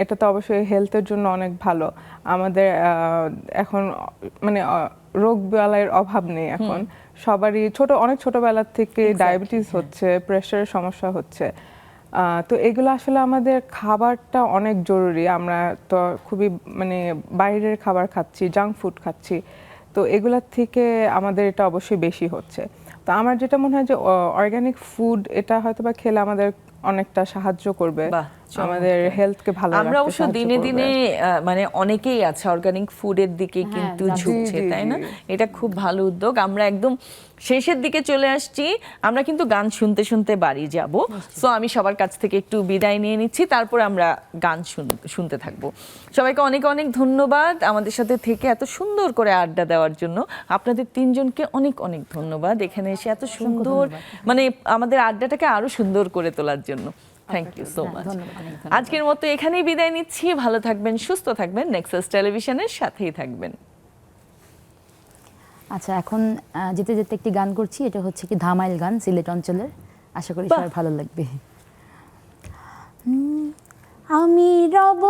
এটা তো অবশ্যই হেলথের জন্য অনেক ভালো। আমাদের এখন মানে রোগ বালাইয়ের অভাব নেই এখন, সবারই অনেক ছোটবেলা থেকে ডায়াবেটিস হচ্ছে, প্রেশারের সমস্যা হচ্ছে। তো এগুলো আসলে আমাদের খাবারটা অনেক জরুরি। আমরা তো খুবই মানে বাইরের খাবার খাচ্ছি, জাঙ্ক ফুড খাচ্ছি, তো এগুলোর থেকে আমাদের এটা অবশ্যই বেশি হচ্ছে। তো আমার যেটা মনে হয় যে অর্গানিক ফুড এটা হয়তো বা খেলে আমাদের অনেকটা সাহায্য করবে, আমাদের হেলথকে ভালো রাখতে। আমরা অবশ্য দিনে দিনে মানে অনেকেই আছে অর্গানিক ফুডের দিকে কিন্তু ঝুঁকছে, তাই না? এটা খুব ভালো উদ্যোগ। আমরা একদম শেষের দিকে চলে আসছি, আমরা কিন্তু গান শুনতে শুনতে বাড়ি যাব। সো আমি সবার কাছ থেকে একটু বিদায় নিয়ে নিচ্ছি, তারপর আমরা গান শুনতে থাকবো। সবাইকে অনেক অনেক ধন্যবাদ আমাদের সাথে থেকে এত সুন্দর করে আড্ডা দেওয়ার জন্য। আপনাদের তিনজনকে অনেক অনেক ধন্যবাদ এখানে এসে এত সুন্দর মানে আমাদের আড্ডাটাকে আরো সুন্দর করে তোলার জন্য। Thank you so much. আজকের মতো এখানেই বিদায় নিচ্ছি। ভালো থাকবেন, সুস্থ থাকবেন, নেক্সাস টেলিভিশনের সাথেই থাকবেন। আচ্ছা, এখন যেতে যেতে একটি গান করছি, এটা হচ্ছে কি ধামাইল গান, সিলেট অঞ্চলের। আশা করি সবার ভালো লাগবে। আমি রব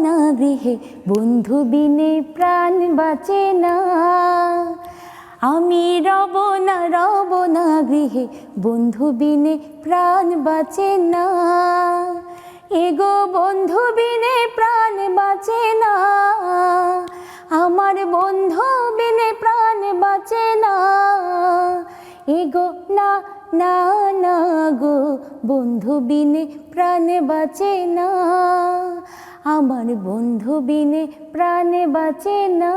না গৃহে, বন্ধু বিনে প্রাণ বাঁচে না। আমি রব না গৃহে, বন্ধু বিনে প্রাণ বাঁচে না। এগো বন্ধু বিনে প্রাণ বাঁচে না, আমার বন্ধু বিনে প্রাণ বাঁচে না। এগো না না না গো, বন্ধু বিনে প্রাণ বাঁচে না, আমার বন্ধু বিনে প্রাণ বাঁচে না।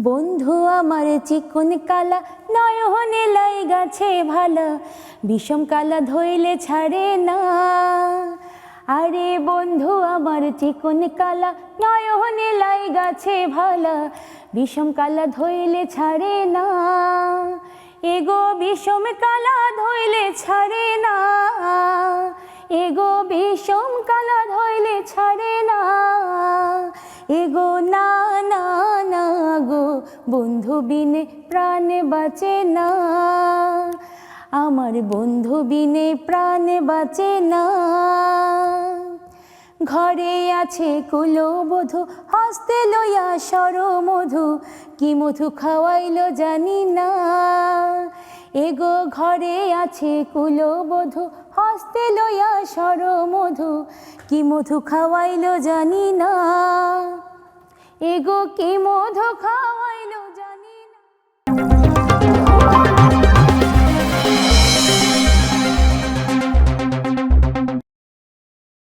বন্ধু আমার চিকন কালা, নয়নে লাই গাছে ভালা, বিষম কালা ধইলে ছাড়ে না। আরে বন্ধু আমার চিকন কালা, নয়নে লাই গাছে ভালা, বিষম কালা ধইলে ছাড়ে না। এগো বিষম কালা ধইলে ছাড়ে না, এগো বিষম কালা ধইলে ছাড়ে না। এগো না না না গো, বন্ধু বিনে প্রাণ বাঁচে না, আমার বন্ধু বিনে প্রাণ বাঁচে না। ঘরে আছে কুলবধূ, হস্তে লইয়া সরমধু, কি মধু খাওয়াইলো জানি না। এগো ঘরে আছে কুলবধূ, হস্তে লইয়া সরমধু, কি মধু খাওয়াইলো জানি না। এগো কি মধু খাওয়াইলো